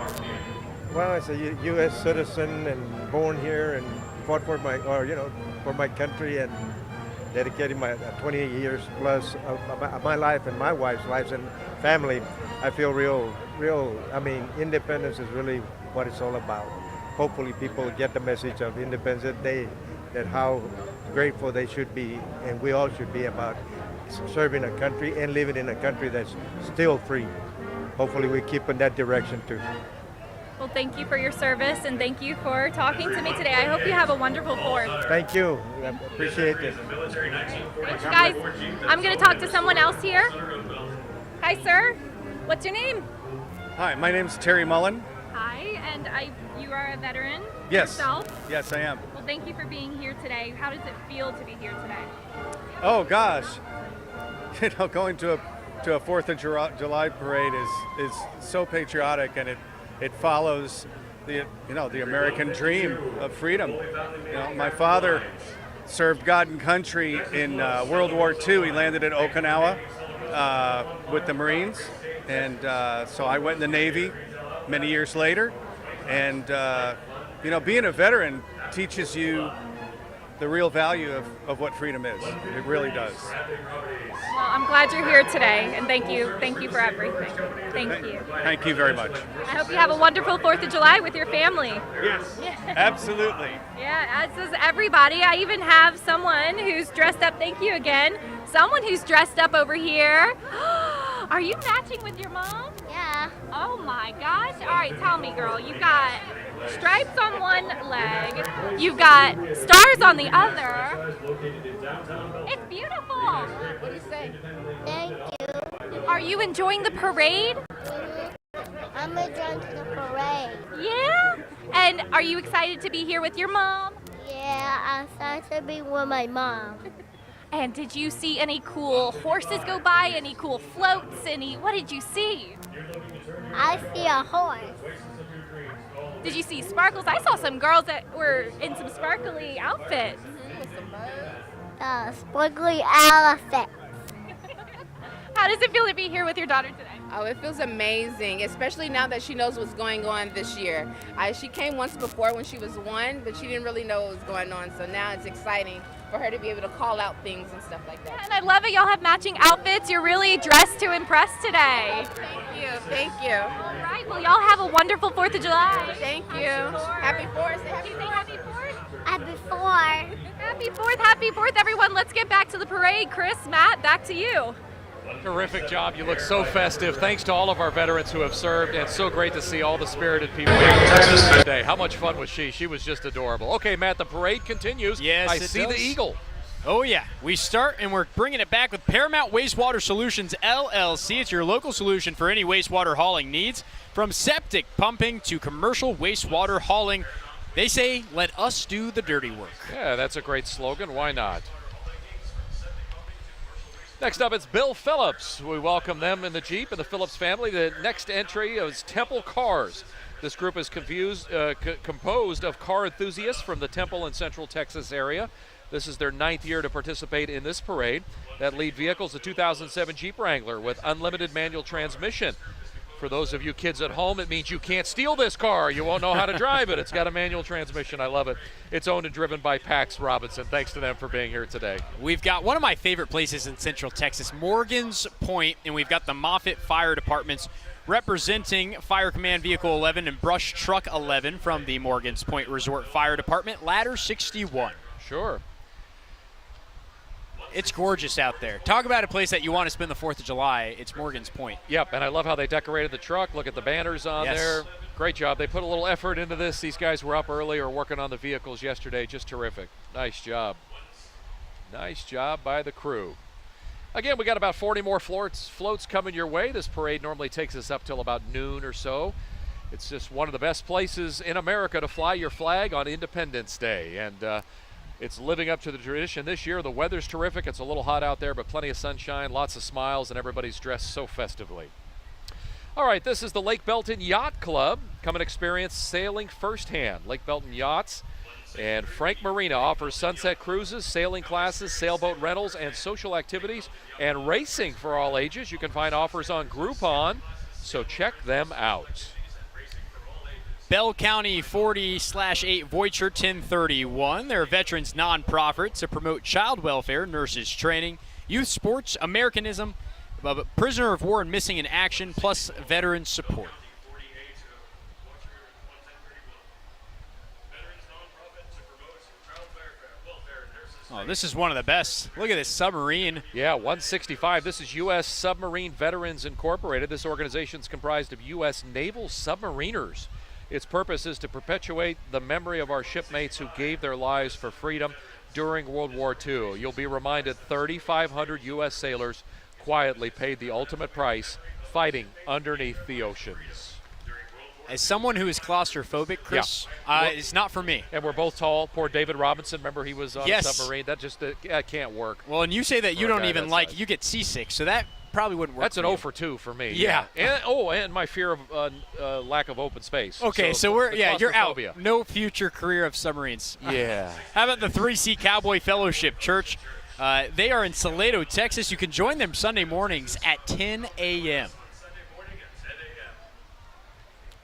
Well, as a U.S. citizen and born here and fought for for my country and dedicating my 20 years plus of my life and my wife's lives and family. I feel real. I mean, independence is really what it's all about. Hopefully, people get the message of Independence Day, that how grateful they should be, and we all should be about serving a country and living in a country that's still free. Hopefully, we keep in that direction too. Well, thank you for your service, and thank you for talking to me today. I hope you have a wonderful 4th. Thank you. I appreciate it. Thanks, guys. I'm going to talk to someone else here. Hi, sir. What's your name? Hi, my name's Terry Mullen. Hi, and you are a veteran Yes. yourself? Yes, I am. Well, thank you for being here today. How does it feel to be here today? Oh gosh, going to a 4th of July parade is so patriotic, and it follows the American dream of freedom. My father served God and country in World War II. He landed at Okinawa with the Marines, and so I went in the Navy many years later. And being a veteran teaches you the real value of what freedom is. It really does. Well, I'm glad you're here today, and thank you for everything. Thank you. Thank you very much. I hope you have a wonderful 4th of July with your family. Yes, absolutely. Yeah, as does everybody. I even have someone who's dressed up, thank you again, someone who's dressed up over here. Are you matching with your mom? Yeah. Oh my gosh. All right, tell me, girl. You've got stripes on one leg. You've got stars on the other. It's beautiful. What do you say? Thank you. Are you enjoying the parade? I'm enjoying the parade. Yeah? And are you excited to be here with your mom? Yeah, I'm excited to be with my mom. And did you see any cool horses go by? Any cool floats? What did you see? I see a horse. Did you see sparkles? I saw some girls that were in some sparkly outfits. Sparkly elephant. How does it feel to be here with your daughter today? Oh, it feels amazing, especially now that she knows what's going on this year. She came once before when she was 1, but she didn't really know what was going on, so now it's exciting for her to be able to call out things and stuff like that. Yeah, and I love it. Y'all have matching outfits. You're really dressed to impress today. Thank you. Thank you. All right. Well, y'all have a wonderful 4th of July. Thank you. Happy 4th. Happy 4th. Happy 4th. Happy 4th. Happy 4th, everyone. Let's get back to the parade. Chris, Matt, back to you. Terrific job. You look so festive. Thanks to all of our veterans who have served, and so great to see all the spirited people today. How much fun was she? She was just adorable. Okay, Matt, the parade continues. Yes, I see the eagle. Oh, yeah. We start, and we're bringing it back with Paramount Wastewater Solutions, LLC. It's your local solution for any wastewater hauling needs. From septic pumping to commercial wastewater hauling, they say, let us do the dirty work. Yeah, that's a great slogan. Why not? Next up, it's Bill Phillips. We welcome them in the Jeep and the Phillips family. The next entry is Temple Cars. This group is composed of car enthusiasts from the Temple and Central Texas area. This is their 9th year to participate in this parade. That lead vehicle is a 2007 Jeep Wrangler with unlimited manual transmission. For those of you kids at home, it means you can't steal this car. You won't know how to drive it. It's got a manual transmission. I love it. It's owned and driven by Pax Robinson. Thanks to them for being here today. We've got one of my favorite places in Central Texas, Morgan's Point, and we've got the Moffett Fire Departments representing Fire Command Vehicle 11 and Brush Truck 11 from the Morgan's Point Resort Fire Department, Ladder 61. Sure. It's gorgeous out there. Talk about a place that you want to spend the 4th of July. It's Morgan's Point. Yep, and I love how they decorated the truck. Look at the banners on there. Great job. They put a little effort into this. These guys were up early or working on the vehicles yesterday. Just terrific. Nice job. Nice job by the crew. Again, we got about 40 more floats coming your way. This parade normally takes us up till about noon or so. It's just one of the best places in America to fly your flag on Independence Day. And it's living up to the tradition this year. The weather's terrific. It's a little hot out there, but plenty of sunshine, lots of smiles, and everybody's dressed so festively. All right, this is the Lake Belton Yacht Club. Come and experience sailing firsthand. Lake Belton Yachts and Frank Marina offers sunset cruises, sailing classes, sailboat rentals, and social activities, and racing for all ages. You can find offers on Groupon, so check them out. Bell County 40/8 Voiture 1031. They're a veterans nonprofit to promote child welfare, nurses training, youth sports, Americanism, prisoner of war and missing in action, plus veteran support. Oh, this is one of the best. Look at this submarine. Yeah, 165. This is U.S. Submarine Veterans Incorporated. This organization is comprised of U.S. naval submariners. Its purpose is to perpetuate the memory of our shipmates who gave their lives for freedom during World War II. You'll be reminded 3,500 U.S. sailors quietly paid the ultimate price fighting underneath the oceans. As someone who is claustrophobic, Chris, it's not for me. And we're both tall. Poor David Robinson, remember he was on a submarine. That just can't work. Well, and you say that you don't even like, you get seasick, so that probably wouldn't work. That's an 0 for 2 for me. Yeah. And my fear of lack of open space. Okay, so you're out. No future career of submarines. Yeah. How about the 3C Cowboy Fellowship Church? They are in Salado, Texas. You can join them Sunday mornings at 10 a.m.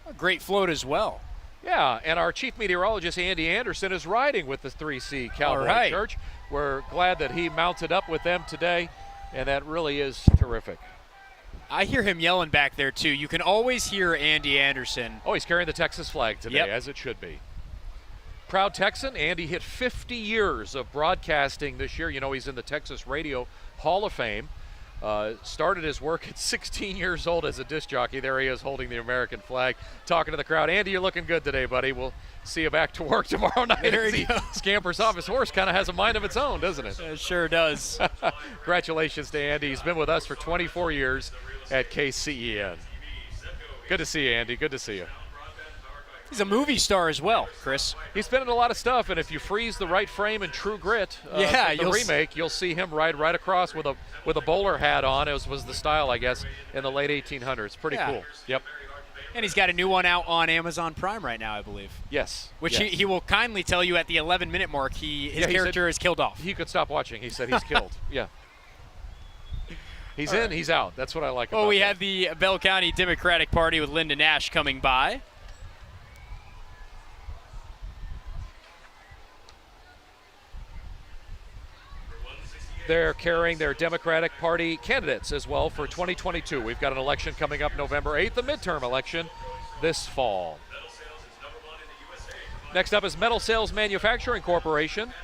A great float as well. Yeah, and our chief meteorologist, Andy Anderson, is riding with the 3C Cowboy Church. We're glad that he mounted up with them today, and that really is terrific. I hear him yelling back there, too. You can always hear Andy Anderson. Oh, he's carrying the Texas flag today, as it should be. Proud Texan, Andy hit 50 years of broadcasting this year. You know, he's in the Texas Radio Hall of Fame. Started his work at 16 years old as a disc jockey. There he is holding the American flag, talking to the crowd. Andy, you're looking good today, buddy. We'll see you back to work tomorrow night. There as he scampers off. His horse kind of has a mind of its own, doesn't it? It sure does. Congratulations to Andy. He's been with us for 24 years at KCEN. Good to see you, Andy. Good to see you. He's a movie star as well, Chris. He's been in a lot of stuff, and if you freeze the right frame in True Grit, the remake, you'll see him ride right across with a bowler hat on. It was the style, I guess, in the late 1800s. Pretty cool. Yep. And he's got a new one out on Amazon Prime right now, I believe. Yes. Which he will kindly tell you at the 11-minute mark his character is killed off. He could stop watching. He said he's killed. Yeah. He's in, he's out. That's what I like about Well, we that. had the Bell County Democratic Party with Linda Nash coming by. They're carrying their Democratic Party candidates as well for 2022. We've got an election coming up November 8th, the midterm election this fall. Next up is Metal Sales Manufacturing Corporation.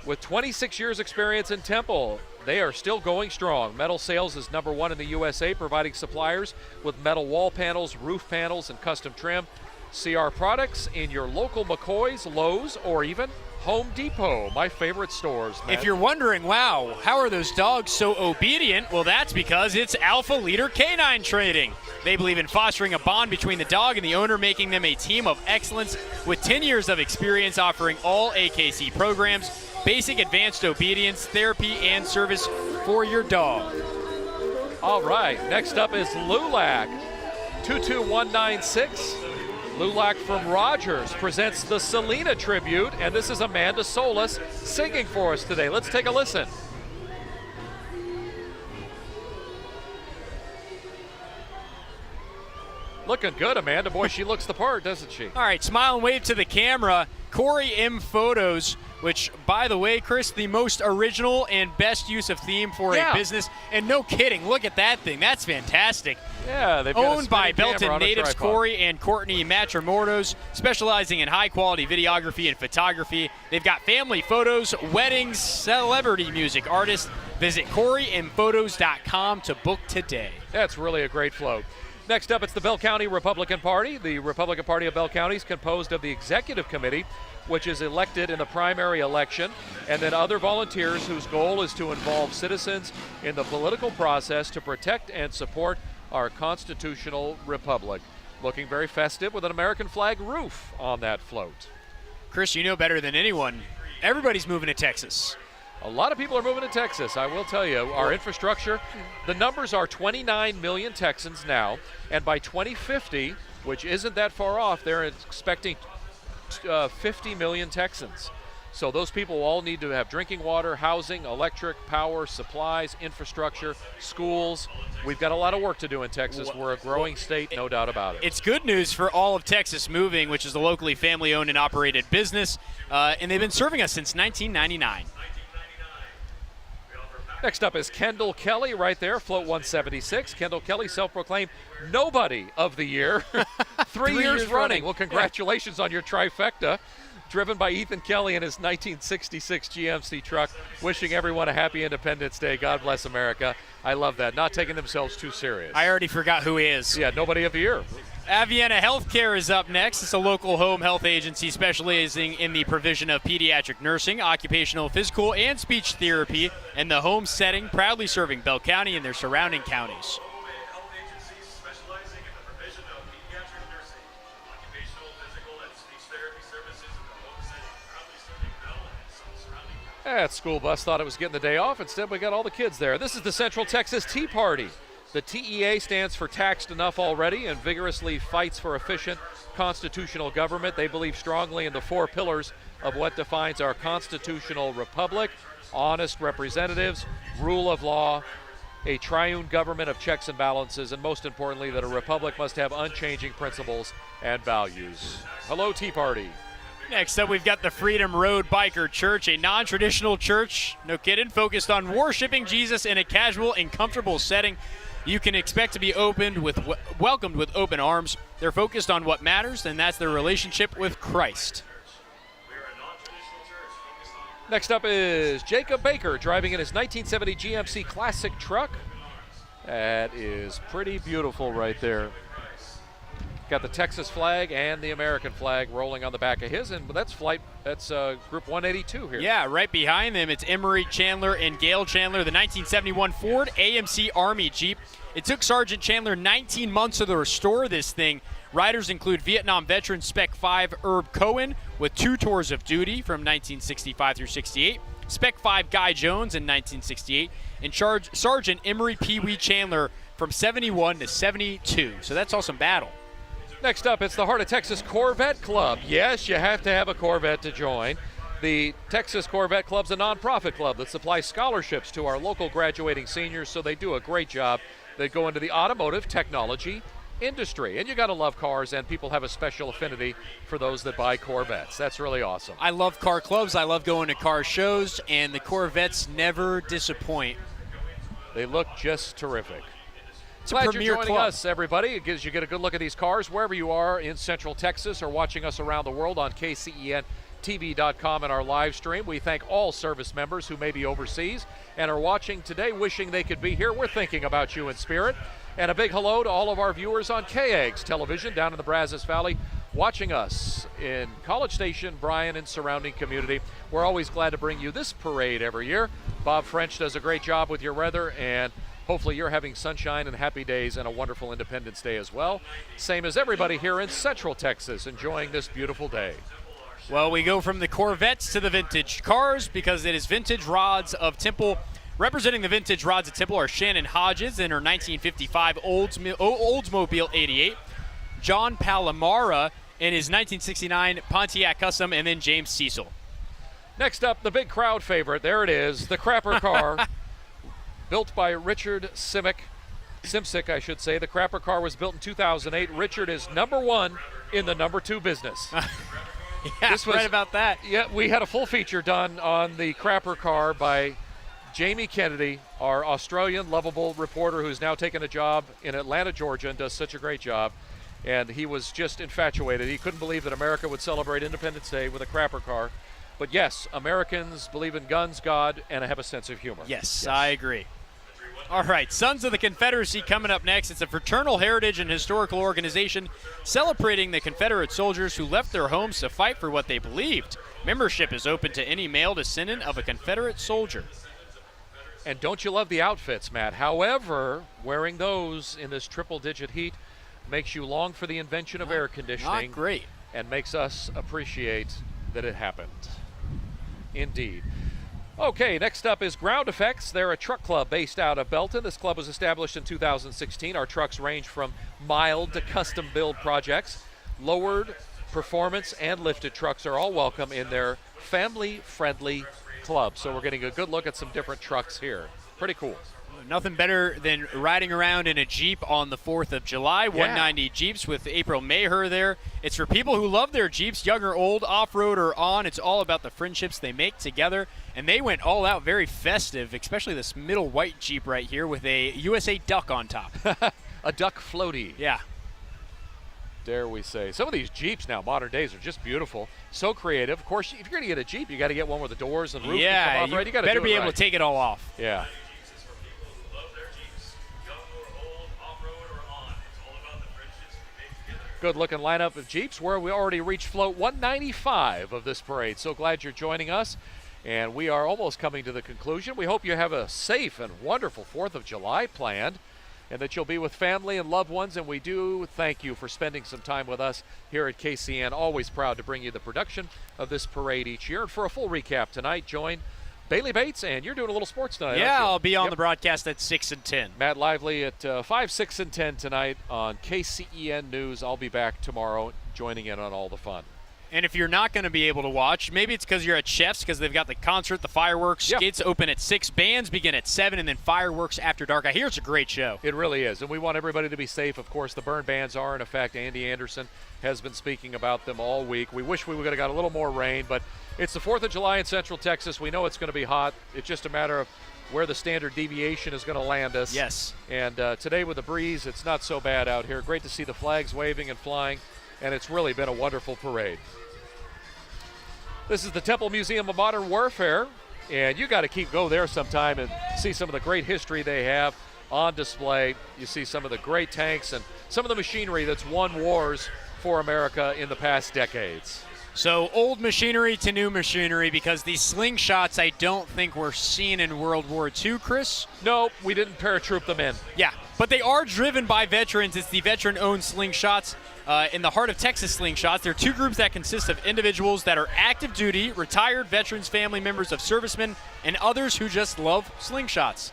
With 26 years experience in Temple, they are still going strong. Metal Sales is #1 in the USA, providing suppliers with metal wall panels, roof panels, and custom trim. See our products in your local McCoy's, Lowe's, or even Home Depot, my favorite stores, man. If you're wondering, wow, how are those dogs so obedient? Well, that's because it's Alpha Leader Canine Training. They believe in fostering a bond between the dog and the owner, making them a team of excellence with 10 years of experience, offering all AKC programs, basic advanced obedience, therapy, and service for your dog. All right, next up is LULAC, 22196. LULAC from Rogers presents the Selena Tribute, and this is Amanda Solis singing for us today. Let's take a listen. Looking good, Amanda. Boy, she looks the part, doesn't she? All right, smile and wave to the camera. Corey M. Photos, which, by the way, Chris, the most original and best use of theme for a business. And no kidding, look at that thing. That's fantastic. Yeah, they've got owned by Belton on natives tripod. Corey and Courtney Matramortos, specializing in high-quality videography and photography. They've got family photos, weddings, celebrity music artists. Visit CoreyandPhotos.com to book today. That's really a great float. Next up, it's the Bell County Republican Party. The Republican Party of Bell County is composed of the Executive Committee, which is elected in the primary election, and then other volunteers whose goal is to involve citizens in the political process to protect and support our constitutional republic. Looking very festive with an American flag roof on that float. Chris, you know better than anyone. Everybody's moving to Texas. A lot of people are moving to Texas, I will tell you. Our infrastructure, the numbers are 29 million Texans now, and by 2050, which isn't that far off, they're expecting 50 million Texans. So those people all need to have drinking water, housing, electric, power, supplies, infrastructure, schools. We've got a lot of work to do in Texas. We're a growing state, no doubt about it. It's good news for all of Texas Moving, which is a locally family-owned and operated business, and they've been serving us since 1999. Next up is Kendall Kelly right there, float 176. Kendall Kelly, self-proclaimed Nobody of the Year. Three years running. Well, congratulations on your trifecta. Driven by Ethan Kelly in his 1966 GMC truck. Wishing everyone a happy Independence Day. God bless America. I love that. Not taking themselves too serious. I already forgot who he is. Yeah, Nobody of the Year. Aviana Healthcare is up next. It's a local home health agency specializing in the provision of pediatric nursing, occupational, physical, and speech therapy in the home setting, proudly serving Bell County and their surrounding counties. That school bus thought it was getting the day off. Instead, we got all the kids there. This is the Central Texas Tea Party. The TEA stands for Taxed Enough Already and vigorously fights for efficient constitutional government. They believe strongly in the 4 pillars of what defines our constitutional republic: honest representatives, rule of law, a triune government of checks and balances, and most importantly, that a republic must have unchanging principles and values. Hello, Tea Party. Next up, we've got the Freedom Road Biker Church, a non-traditional church, no kidding, focused on worshiping Jesus in a casual and comfortable setting. You can expect to be welcomed with open arms. They're focused on what matters, and that's their relationship with Christ. Next up is Jacob Baker, driving in his 1970 GMC Classic truck. That is pretty beautiful right there. Got the Texas flag and the American flag rolling on the back of his, and that's Group 182 here. Yeah, right behind them, it's Emery Chandler and Gail Chandler, the 1971 Ford AMC Army Jeep. It took Sergeant Chandler 19 months to restore this thing. Riders include Vietnam veteran Spec 5 Herb Cohen with 2 tours of duty from 1965 through 68, Spec 5 Guy Jones in 1968, and Sergeant Emery Pee Wee Chandler from 71 to 72. So that's all some battle. Next up, it's the Heart of Texas Corvette Club. Yes, you have to have a Corvette to join. The Texas Corvette Club's a nonprofit club that supplies scholarships to our local graduating seniors, so they do a great job. They go into the automotive technology industry, and you got to love cars, and people have a special affinity for those that buy Corvettes. That's really awesome. I love car clubs. I love going to car shows, and the Corvettes never disappoint. They look just terrific. It's Glad a premier you're joining club. us, everybody. It gives you get a good look at these cars wherever you are in Central Texas or watching us around the world on KCENTV.com and our live stream. We thank all service members who may be overseas and are watching today, wishing they could be here. We're thinking about you in spirit. And a big hello to all of our viewers on KEGS television down in the Brazos Valley, watching us in College Station, Bryan, and surrounding community. We're always glad to bring you this parade every year. Bob French does a great job with your weather, and hopefully you're having sunshine and happy days and a wonderful Independence Day as well. Same as everybody here in Central Texas, enjoying this beautiful day. Well, we go from the Corvettes to the vintage cars because it is Vintage Rods of Temple. Representing the Vintage Rods of Temple are Shannon Hodges in her 1955 Oldsmobile 88, John Palomara in his 1969 Pontiac Custom, and then James Cecil. Next up, the big crowd favorite. There it is, the Crapper car. Built by Richard Simsick, I should say. The Crapper car was built in 2008. Richard is #1 in the #2 business. Yeah, this was, right about that. Yeah, we had a full feature done on the Crapper car by Jamie Kennedy, our Australian lovable reporter who's now taken a job in Atlanta, Georgia, and does such a great job. And he was just infatuated. He couldn't believe that America would celebrate Independence Day with a Crapper car. But yes, Americans believe in guns, God, and have a sense of humor. Yes. I agree. All right, Sons of the Confederacy coming up next. It's a fraternal heritage and historical organization celebrating the Confederate soldiers who left their homes to fight for what they believed. Membership is open to any male descendant of a Confederate soldier. And don't you love the outfits, Matt? However, wearing those in this triple-digit heat makes you long for the invention of air conditioning. Not great. And makes us appreciate that it happened. Indeed. Okay, next up is Ground Effects. They're a truck club based out of Belton. This club was established in 2016. Our trucks range from mild to custom build projects. Lowered, performance, and lifted trucks are all welcome in their family-friendly club. So we're getting a good look at some different trucks here. Pretty cool. Nothing better than riding around in a Jeep on the 4th of July. Yeah. 190 Jeeps with April Maher there. It's for people who love their Jeeps, young or old, off-road or on. It's all about the friendships they make together. And they went all out, very festive, especially this middle white Jeep right here with a USA Duck on top. A duck floaty. Yeah. Dare we say. Some of these Jeeps now, modern days, are just beautiful. So creative. Of course, if you're going to get a Jeep, you got to get one where the doors and roof can come off, right? You got to better be able to take it all off. Yeah. Good looking lineup of Jeeps where we already reached float 195 of this parade. So glad you're joining us. And we are almost coming to the conclusion. We hope you have a safe and wonderful 4th of July planned and that you'll be with family and loved ones. And we do thank you for spending some time with us here at KCN. Always proud to bring you the production of this parade each year. And for a full recap tonight, join Bailey Bates, and you're doing a little sports tonight, Yeah, aren't you? I'll be on the broadcast at 6 and 10. Matt Lively at 5, 6, and 10 tonight on KCEN News. I'll be back tomorrow joining in on all the fun. And if you're not going to be able to watch, maybe it's because you're at Chef's because they've got the concert, the fireworks. Yep. Skates open at 6, bands begin at 7, and then fireworks after dark. I hear it's a great show. It really is, and we want everybody to be safe. Of course, the burn bans are in effect. Andy Anderson has been speaking about them all week. We wish we would have got a little more rain, but it's the 4th of July in Central Texas. We know it's going to be hot. It's just a matter of where the standard deviation is going to land us. Yes. And today with the breeze, it's not so bad out here. Great to see the flags waving and flying, and it's really been a wonderful parade. This is the Temple Museum of Modern Warfare, and you got to go there sometime and see some of the great history they have on display. You see some of the great tanks and some of the machinery that's won wars for America in the past decades. So old machinery to new machinery, because these slingshots I don't think we're seeing in World War II, Chris. No, we didn't paratroop them in. Yeah, but they are driven by veterans. It's the veteran-owned slingshots. In the heart of Texas Slingshots, there are two groups that consist of individuals that are active duty, retired veterans, family members of servicemen, and others who just love slingshots.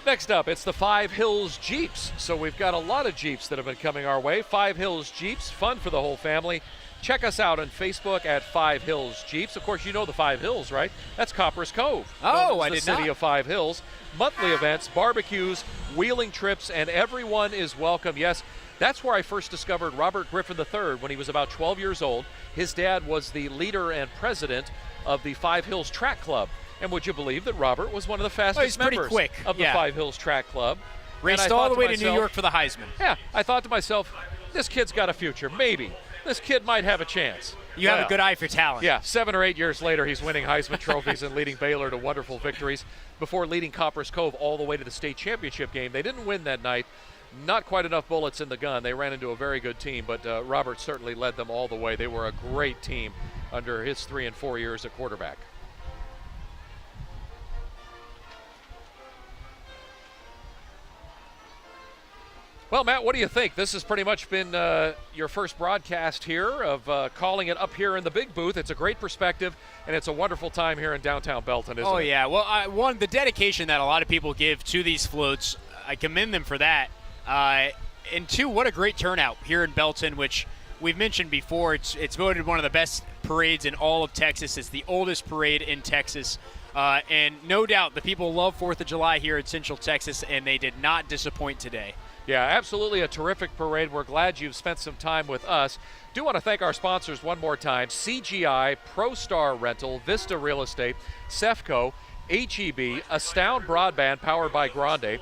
Next up, it's the Five Hills Jeeps. So we've got a lot of Jeeps that have been coming our way. Five Hills Jeeps, fun for the whole family. Check us out on Facebook at Five Hills Jeeps. Of course, you know the Five Hills, right? That's Copper's Cove. Oh, I the did city not. of Five Hills. Monthly events, barbecues, wheeling trips, and everyone is welcome. Yes, that's where I first discovered Robert Griffin III when he was about 12 years old. His dad was the leader and president of the Five Hills Track Club. And would you believe that Robert was one of the fastest members of the Five Hills Track Club? Raced all the way to New York for the Heisman. Yeah, I thought to myself, this kid's got a future, maybe. This kid might have a chance. You have a good eye for talent. Yeah, 7 or 8 years later, he's winning Heisman trophies and leading Baylor to wonderful victories before leading Copper's Cove all the way to the state championship game. They didn't win that night. Not quite enough bullets in the gun. They ran into a very good team, but Robert certainly led them all the way. They were a great team under his 3 and 4 years at quarterback. Well, Matt, what do you think? This has pretty much been your first broadcast here of calling it up here in the big booth. It's a great perspective, and it's a wonderful time here in downtown Belton, isn't it? Oh, yeah. Well, one, the dedication that a lot of people give to these floats, I commend them for that. And two, what a great turnout here in Belton, which we've mentioned before. It's voted one of the best parades in all of Texas. It's the oldest parade in Texas. And no doubt the people love 4th of July here in Central Texas, and they did not disappoint today. Yeah, absolutely a terrific parade. We're glad you've spent some time with us. Do want to thank our sponsors one more time: CGI, ProStar Rental, Vista Real Estate, Sefco, HEB, Astound Broadband, powered by Grande,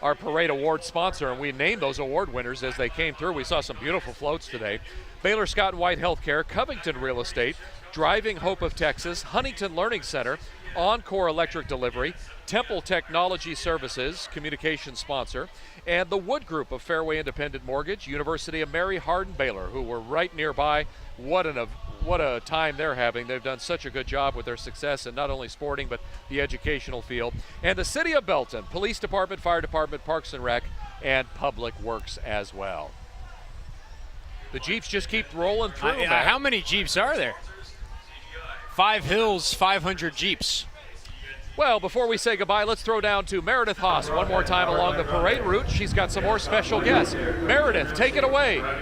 our parade award sponsor, and we named those award winners as they came through. We saw some beautiful floats today. Baylor Scott and White Healthcare, Covington Real Estate, Driving Hope of Texas, Huntington Learning Center, Encore Electric Delivery, Temple Technology Services, communication sponsor, and the Wood Group of Fairway Independent Mortgage, University of Mary Hardin Baylor, who were right nearby. What a time they're having. They've done such a good job with their success in not only sporting but the educational field. And the City of Belton, Police Department, Fire Department, Parks and Rec, and Public Works as well. The Jeeps just keep rolling through. How many Jeeps are there? Five Hills, 500 Jeeps. Well, before we say goodbye, let's throw down to Meredith Haas one more time along the parade route. She's got some more special guests. Meredith, take it away. All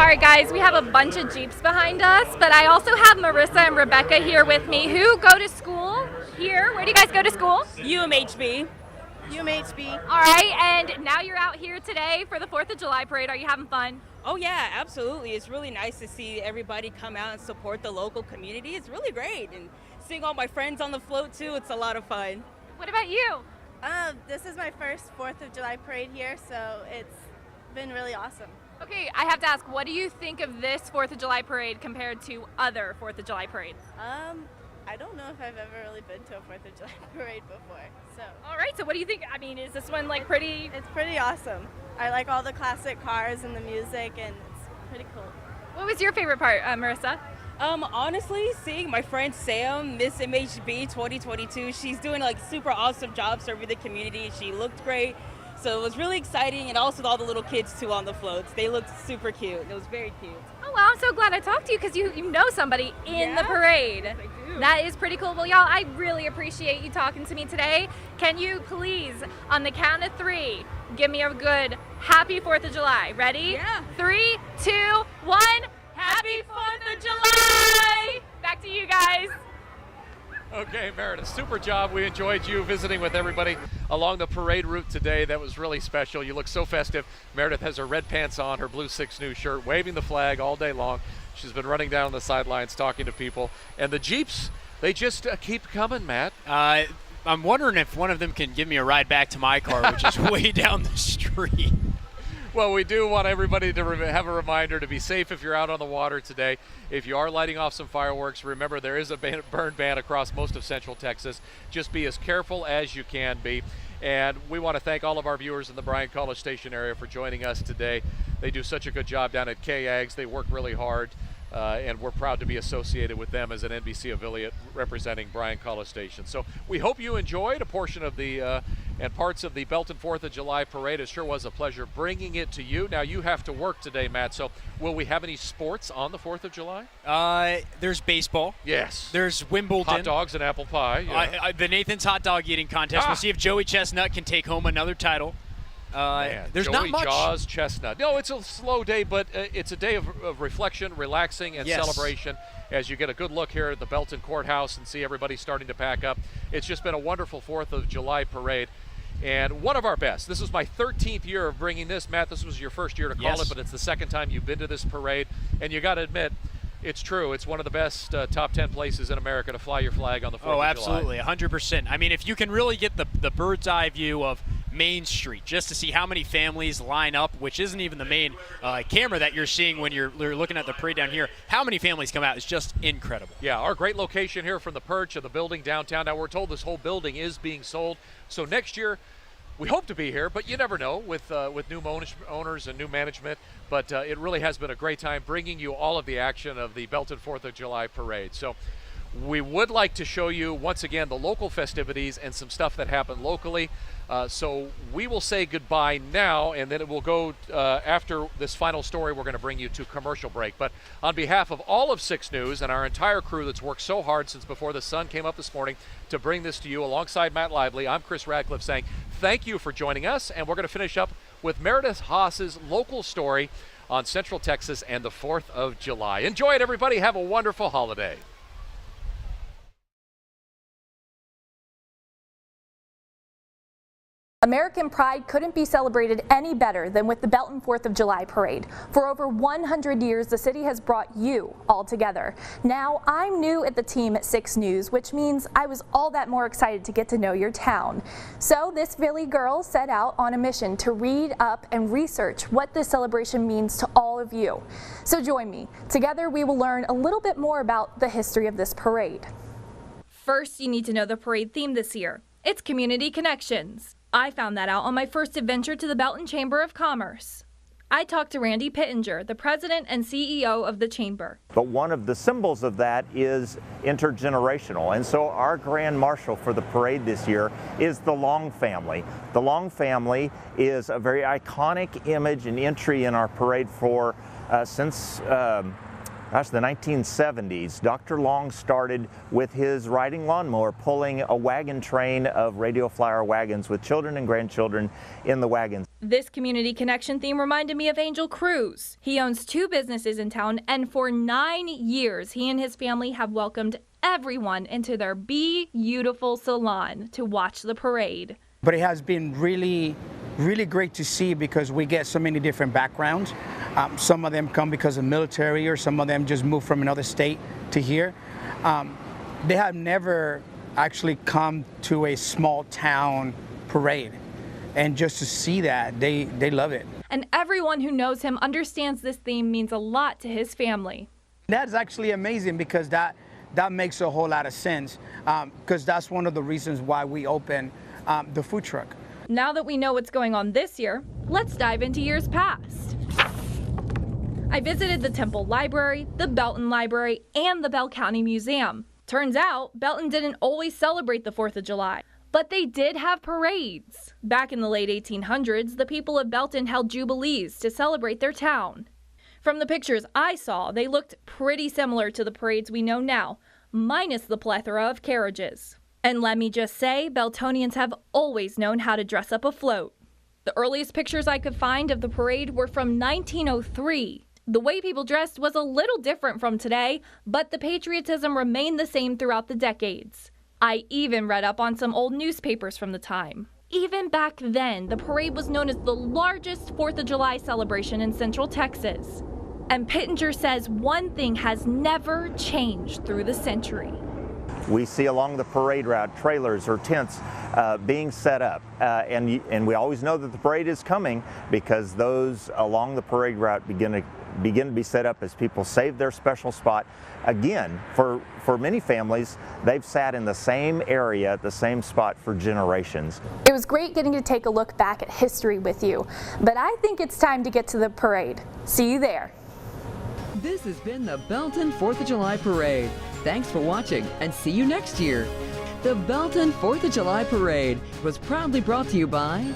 Sorry guys, we have a bunch of Jeeps behind us, but I also have Marissa and Rebecca here with me who go to school here. Where do you guys go to school? UMHB. UMHB. All right, and now you're out here today for the 4th of July parade. Are you having fun? Oh yeah, absolutely. It's really nice to see everybody come out and support the local community. It's really great. And seeing all my friends on the float too, it's a lot of fun. What about you? This is my first 4th of July parade here, so it's been really awesome. Okay, I have to ask, what do you think of this 4th of July parade compared to other 4th of July parades? I don't know if I've ever really been to a 4th of July parade before, so. All right, so what do you think? I mean, is this one like pretty? It's pretty awesome. I like all the classic cars and the music, and it's pretty cool. What was your favorite part, Marissa? Honestly, seeing my friend Sam, Miss MHB 2022, she's doing like super awesome job serving the community. She looked great. So it was really exciting, and also with all the little kids too on the floats. They looked super cute. It was very cute. Oh wow, I'm so glad I talked to you because you know somebody in the parade. Yes, I do. That is pretty cool. Well, y'all, I really appreciate you talking to me today. Can you please, on the count of 3, give me a good happy 4th of July? Ready? Yeah. 3, 2, 1. Happy 4th of July! Back to you guys. Okay, Meredith, super job. We enjoyed you visiting with everybody along the parade route today. That was really special. You look so festive. Meredith has her red pants on, her blue 6 News shirt, waving the flag all day long. She's been running down the sidelines talking to people. And the Jeeps, they just keep coming, Matt. I'm wondering if one of them can give me a ride back to my car, which is way down the street. Well, we do want everybody to have a reminder to be safe if you're out on the water today. If you are lighting off some fireworks, remember there is a burn ban across most of Central Texas. Just be as careful as you can be. And we want to thank all of our viewers in the Bryan College Station area for joining us today. They do such a good job down at KAGS. They work really hard, and we're proud to be associated with them as an NBC affiliate representing Bryan College Station. So we hope you enjoyed a portion of the and parts of the Belton 4th of July parade. It sure was a pleasure bringing it to you. Now you have to work today, Matt, so will we have any sports on the 4th of July? There's baseball. Yes. There's Wimbledon. Hot dogs and apple pie. Yeah. The Nathan's hot dog eating contest. We'll see if Joey Chestnut can take home another title. There's Joey not much. Jaws Chestnut. No, it's a slow day, but it's a day of reflection, relaxing, and celebration as you get a good look here at the Belton Courthouse and see everybody starting to pack up. It's just been a wonderful 4th of July parade. And one of our best. This is my 13th year of bringing this. Matt, this was your first year to call it, but it's the second time you've been to this parade. And you got to admit, it's true. It's one of the best top 10 places in America to fly your flag on the 4th of July. Oh, absolutely, 100%. I mean, if you can really get the bird's eye view of Main Street, just to see how many families line up, which isn't even the main camera that you're seeing when you're looking at the parade down here. How many families come out is just incredible. Yeah, our great location here from the perch of the building downtown. Now, we're told this whole building is being sold. So next year, we hope to be here, but you never know with new owners and new management. But it really has been a great time bringing you all of the action of the Belton 4th of July parade. So we would like to show you, once again, the local festivities and some stuff that happened locally. So we will say goodbye now, and then it will go after this final story. We're going to bring you to commercial break. But on behalf of all of 6 News and our entire crew that's worked so hard since before the sun came up this morning to bring this to you alongside Matt Lively, I'm Chris Radcliffe saying thank you for joining us, and we're going to finish up with Meredith Haas's local story on Central Texas and the 4th of July. Enjoy it, everybody. Have a wonderful holiday. American pride couldn't be celebrated any better than with the Belton 4th of July parade. For over 100 years, the city has brought you all together. Now, I'm new at the team at 6 News, which means I was all that more excited to get to know your town. So this Philly girl set out on a mission to read up and research what this celebration means to all of you. So join me. Together, we will learn a little bit more about the history of this parade. First, you need to know the parade theme this year. It's Community Connections. I found that out on my first adventure to the Belton Chamber of Commerce. I talked to Randy Pittenger, the president and CEO of the chamber. But one of the symbols of that is intergenerational. And so our grand marshal for the parade this year is the Long family. The Long family is a very iconic image and entry in our parade for since the 1970s. Dr. Long started with his riding lawnmower, pulling a wagon train of radio flyer wagons with children and grandchildren in the wagons. This community connection theme reminded me of Angel Cruz. He owns 2 businesses in town, and for 9 years, he and his family have welcomed everyone into their beautiful salon to watch the parade. But it has been really great to see because we get so many different backgrounds. Some of them come because of military, or some of them just moved from another state to here. They have never actually come to a small town parade. And just to see that, they love it. And everyone who knows him understands this theme means a lot to his family. That's actually amazing because that makes a whole lot of sense, because that's one of the reasons why we open the food truck. Now that we know what's going on this year, let's dive into years past. I visited the Temple Library, the Belton Library, and the Bell County Museum. Turns out, Belton didn't always celebrate the 4th of July, but they did have parades. Back in the late 1800s, the people of Belton held jubilees to celebrate their town. From the pictures I saw, they looked pretty similar to the parades we know now, minus the plethora of carriages. And let me just say, Beltonians have always known how to dress up a float. The earliest pictures I could find of the parade were from 1903. The way people dressed was a little different from today, but the patriotism remained the same throughout the decades. I even read up on some old newspapers from the time. Even back then, the parade was known as the largest 4th of July celebration in Central Texas. And Pittenger says one thing has never changed through the century. We see along the parade route trailers or tents being set up, and we always know that the parade is coming because those along the parade route begin to be set up as people save their special spot. Again, for many families, they've sat in the same area at the same spot for generations. It was great getting to take a look back at history with you, but I think it's time to get to the parade. See you there. This has been the Belton 4th of July Parade. Thanks for watching and see you next year. The Belton 4th of July Parade was proudly brought to you by